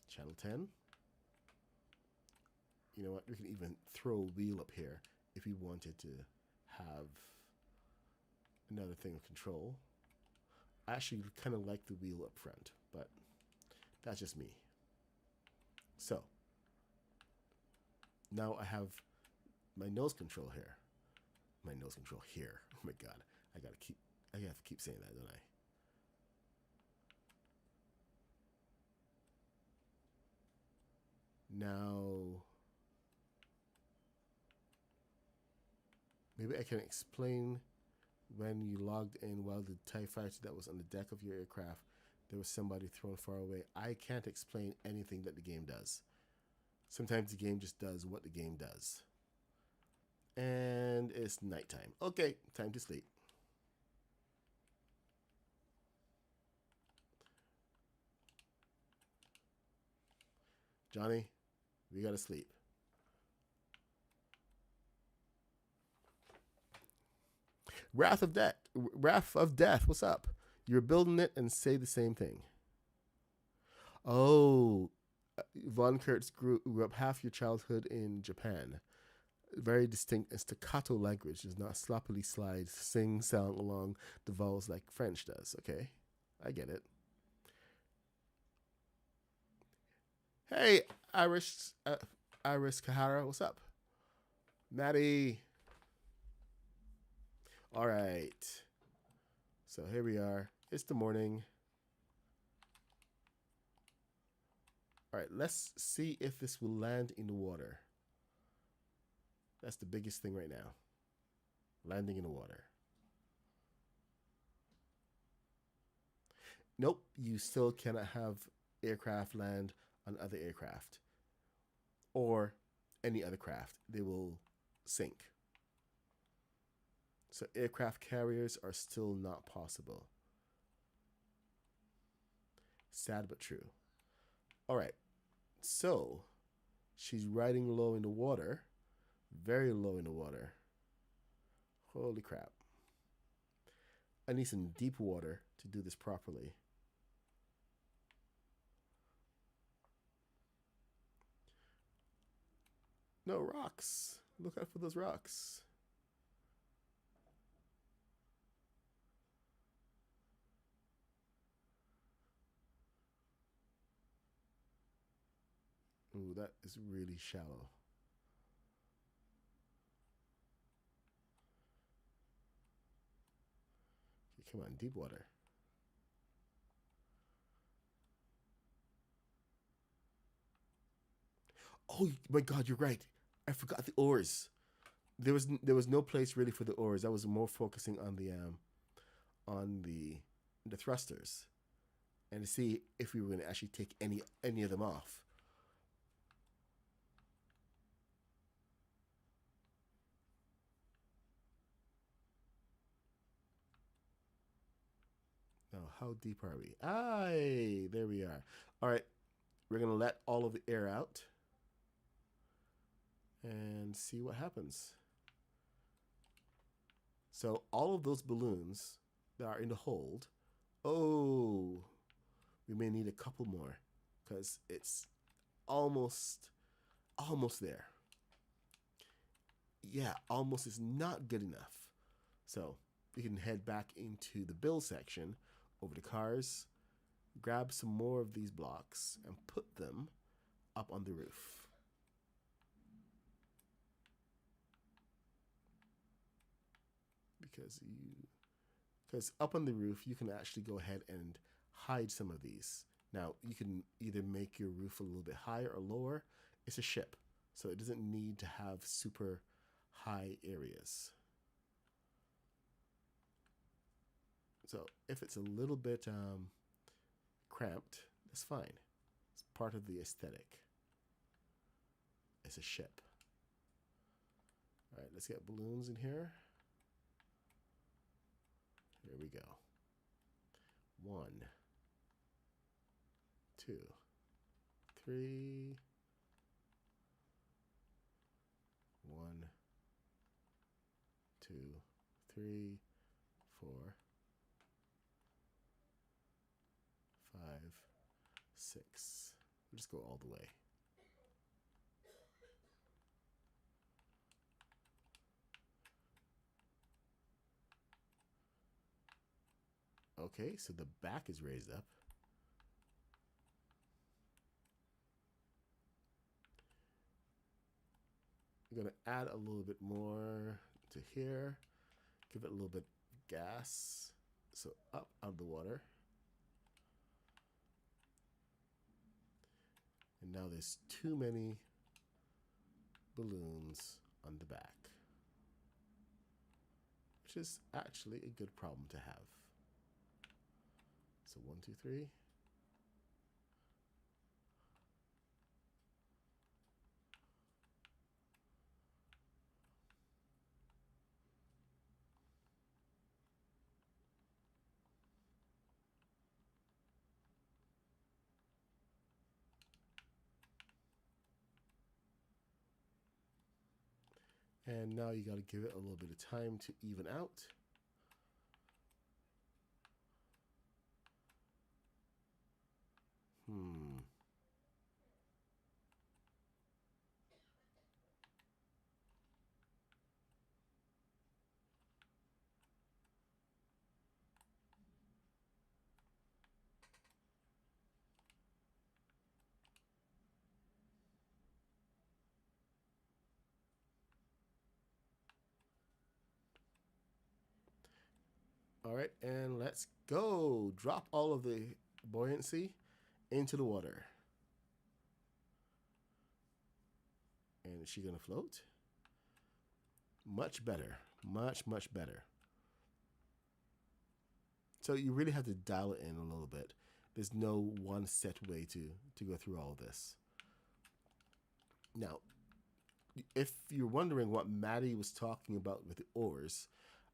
S1: Channel 10. You know what? We can even throw a wheel up here if we wanted to have another thing of control. I actually kind of like the wheel up front, but that's just me. So now I have my nose control here. My nose control here. Oh my god. I have to keep saying that, don't I? Now, maybe I can explain when you logged in while the TIE fighter that was on the deck of your aircraft, there was somebody thrown far away. I can't explain anything that the game does. Sometimes the game just does what the game does. And it's nighttime. Okay, time to sleep. Johnny, we gotta sleep. Wrath of Death, what's up? You're building it and say the same thing. Oh, Von Kurtz grew up half your childhood in Japan. Very distinct and staccato language does not sloppily slide, sing, sound along the vowels like French does. Okay, I get it. Hey, Iris Kahara, what's up? Maddie. All right. So here we are. It's the morning. All right, let's see if this will land in the water. That's the biggest thing right now. Landing in the water. Nope, you still cannot have aircraft land on other aircraft or any other craft. They will sink. So aircraft carriers are still not possible. Sad but true. All right. So she's riding low in the water. Very low in the water. Holy crap. I need some deep water to do this properly. No, rocks. Look out for those rocks. Ooh, that is really shallow. Okay, come on, deep water. Oh my God, you're right. I forgot the oars. There was no place really for the oars. I was more focusing on the thrusters, and to see if we were going to actually take any of them off. Now, how deep are we? Aye, there we are. All right, we're going to let all of the air out and see what happens. So all of those balloons that are in the hold, oh, we may need a couple more because it's almost there. Yeah, almost is not good enough. So we can head back into the build section over the cars, grab some more of these blocks and put them up on the roof. Because up on the roof, you can actually go ahead and hide some of these. Now, you can either make your roof a little bit higher or lower. It's a ship, so it doesn't need to have super high areas. So if it's a little bit cramped, that's fine. It's part of the aesthetic. It's a ship. All right, let's get balloons in here. Here we go. 1, 2, 3. 1, 2, 3, 4, 5, 6. We'll just go all the way. Okay, so the back is raised up. I'm going to add a little bit more to here. Give it a little bit of gas. So up out of the water. And now there's too many balloons on the back, which is actually a good problem to have. So 1, 2, 3. And now you got to give it a little bit of time to even out. All right, and let's go. Drop all of the buoyancy into the water. And is she gonna float? Much better, much, much better. So you really have to dial it in a little bit. There's no one set way to go through all of this. Now, if you're wondering what Maddie was talking about with the oars,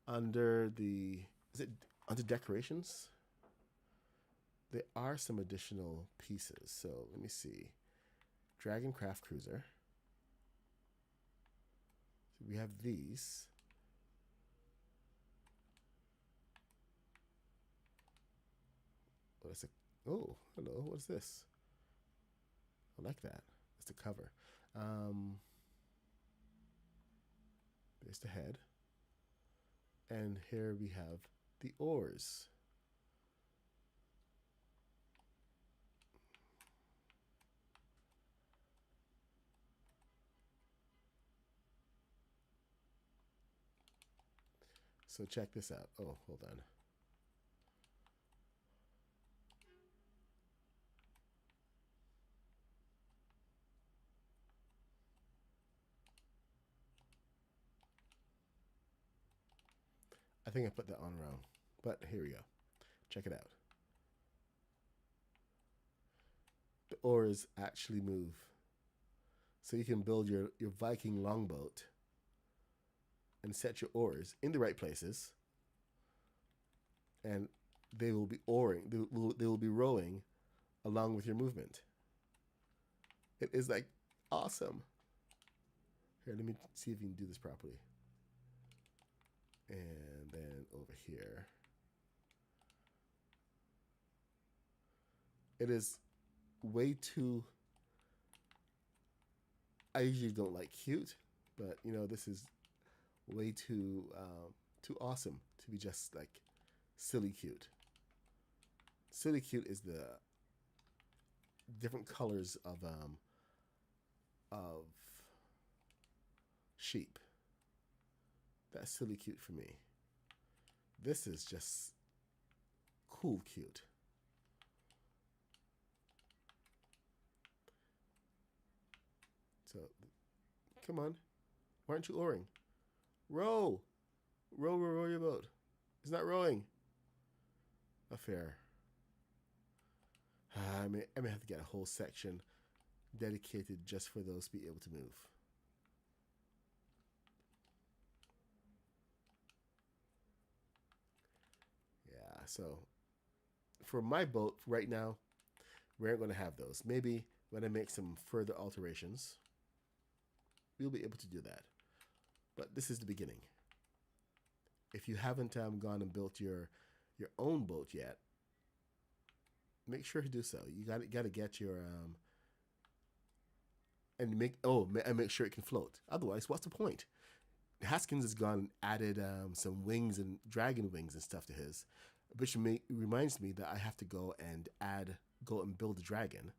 S1: under the, is it under decorations? There are some additional pieces. So let me see. Dragon Craft Cruiser. So we have these. Oh, that's a, oh, hello, what's this? I like that. That's the cover. There's the head. And here we have the oars. So check this out. Oh, hold on. I think I put that on wrong, but here we go. Check it out. The oars actually move. So you can build your Viking longboat and set your oars in the right places, and they will be oaring, they will be rowing along with your movement. It is like awesome. Here, let me see if you can do this properly. And then over here. It is way too, I usually don't like cute, but you know, this is way too awesome to be just like silly cute. Silly cute is the different colors of sheep. That's silly cute for me. This is just cool cute. Come on. Why aren't you oaring? Row. Row your boat. It's not rowing. Not fair. I may have to get a whole section dedicated just for those to be able to move. Yeah, so for my boat right now, we aren't going to have those. Maybe when I make some further alterations, we'll be able to do that. But this is the beginning. If you haven't gone and built your own boat yet, make sure to do so. You got to get your and make sure it can float. Otherwise, what's the point? Haskins has gone and added some wings and dragon wings and stuff to his, which reminds me that I have to go and build a dragon.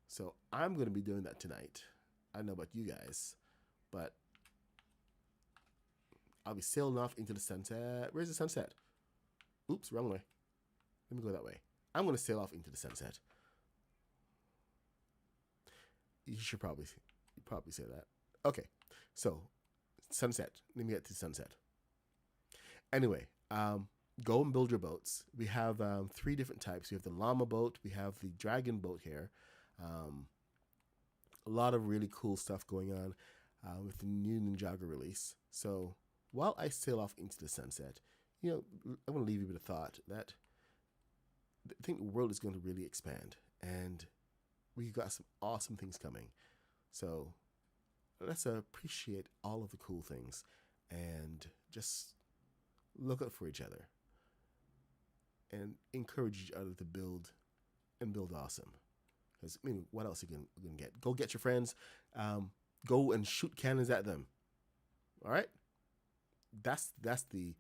S1: So I'm going to be doing that tonight. I don't know about you guys, but I'll be sailing off into the sunset. Where's the sunset? Oops, wrong way. Let me go that way. I'm going to sail off into the sunset. You should probably say that. Okay, so sunset. Let me get to sunset. Anyway, go and build your boats. We have 3 different types. We have the llama boat. We have the dragon boat here. A lot of really cool stuff going on with the new Ninjago release. So while I sail off into the sunset, I want to leave you with a thought that I think the world is going to really expand, and we've got some awesome things coming. So let's appreciate all of the cool things and just look out for each other and encourage each other to build awesome. Because what else are you gonna get? Go get your friends, go and shoot cannons at them. All right, that's the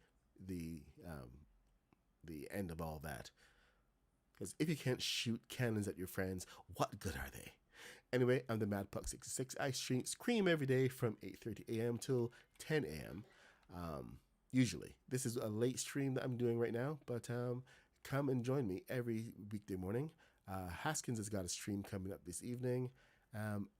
S1: end of all that. Because if you can't shoot cannons at your friends, what good are they? Anyway, I'm the Mad Puck 66. I scream every day from 8:30 a.m. till 10 a.m. Usually, this is a late stream that I'm doing right now, but come and join me every weekday morning. Haskins has got a stream coming up this evening.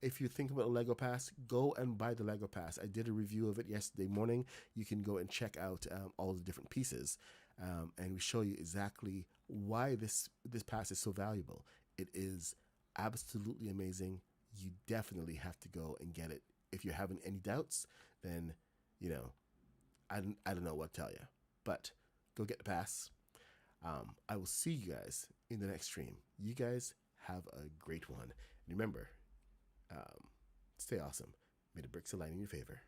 S1: If you think about a Lego Pass, go and buy the Lego Pass. I did a review of it yesterday morning. You can go and check out all the different pieces, and we show you exactly why this pass is so valuable. It is absolutely amazing. You definitely have to go and get it. If you're having any doubts, then I don't know what to tell you. But go get the pass. I will see you guys in the next stream. You guys have a great one. Remember, stay awesome. May the bricks align in your favor.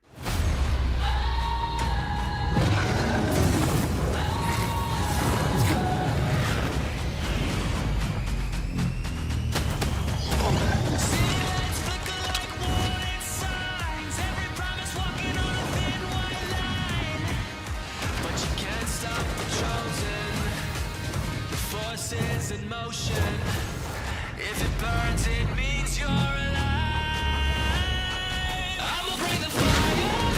S2: In motion, if it burns, it means you're alive. I'ma bring the fire.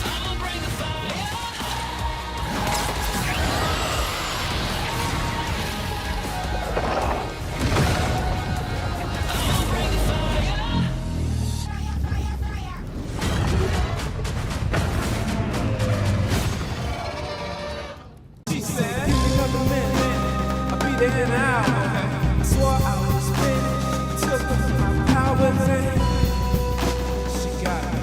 S2: I'ma bring the fire. I'ma bring the fire. She said, "Another minute. There now. I swore I was finished. Took my powers in. She got it.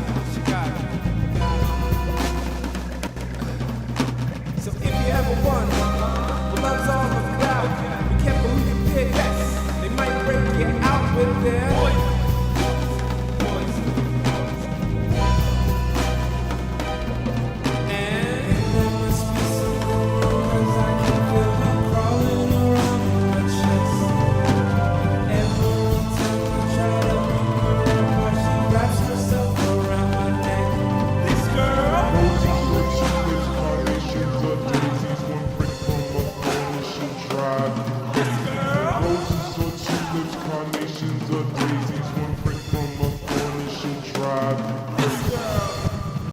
S2: So if you ever wonder what love's all about, be careful who you pick. They might break you out with their poison. And there must be something wrong, 'cause I can feel them crawling around my chest. Every time I try to pick her up, why she wraps herself around my neck. This girl,
S4: Roses, lips, carnations, or daisies, one brick from a corner she'll drive.
S2: this girl,
S4: Roses or tulips, carnations or daisies, one brick from a corner she'll drive.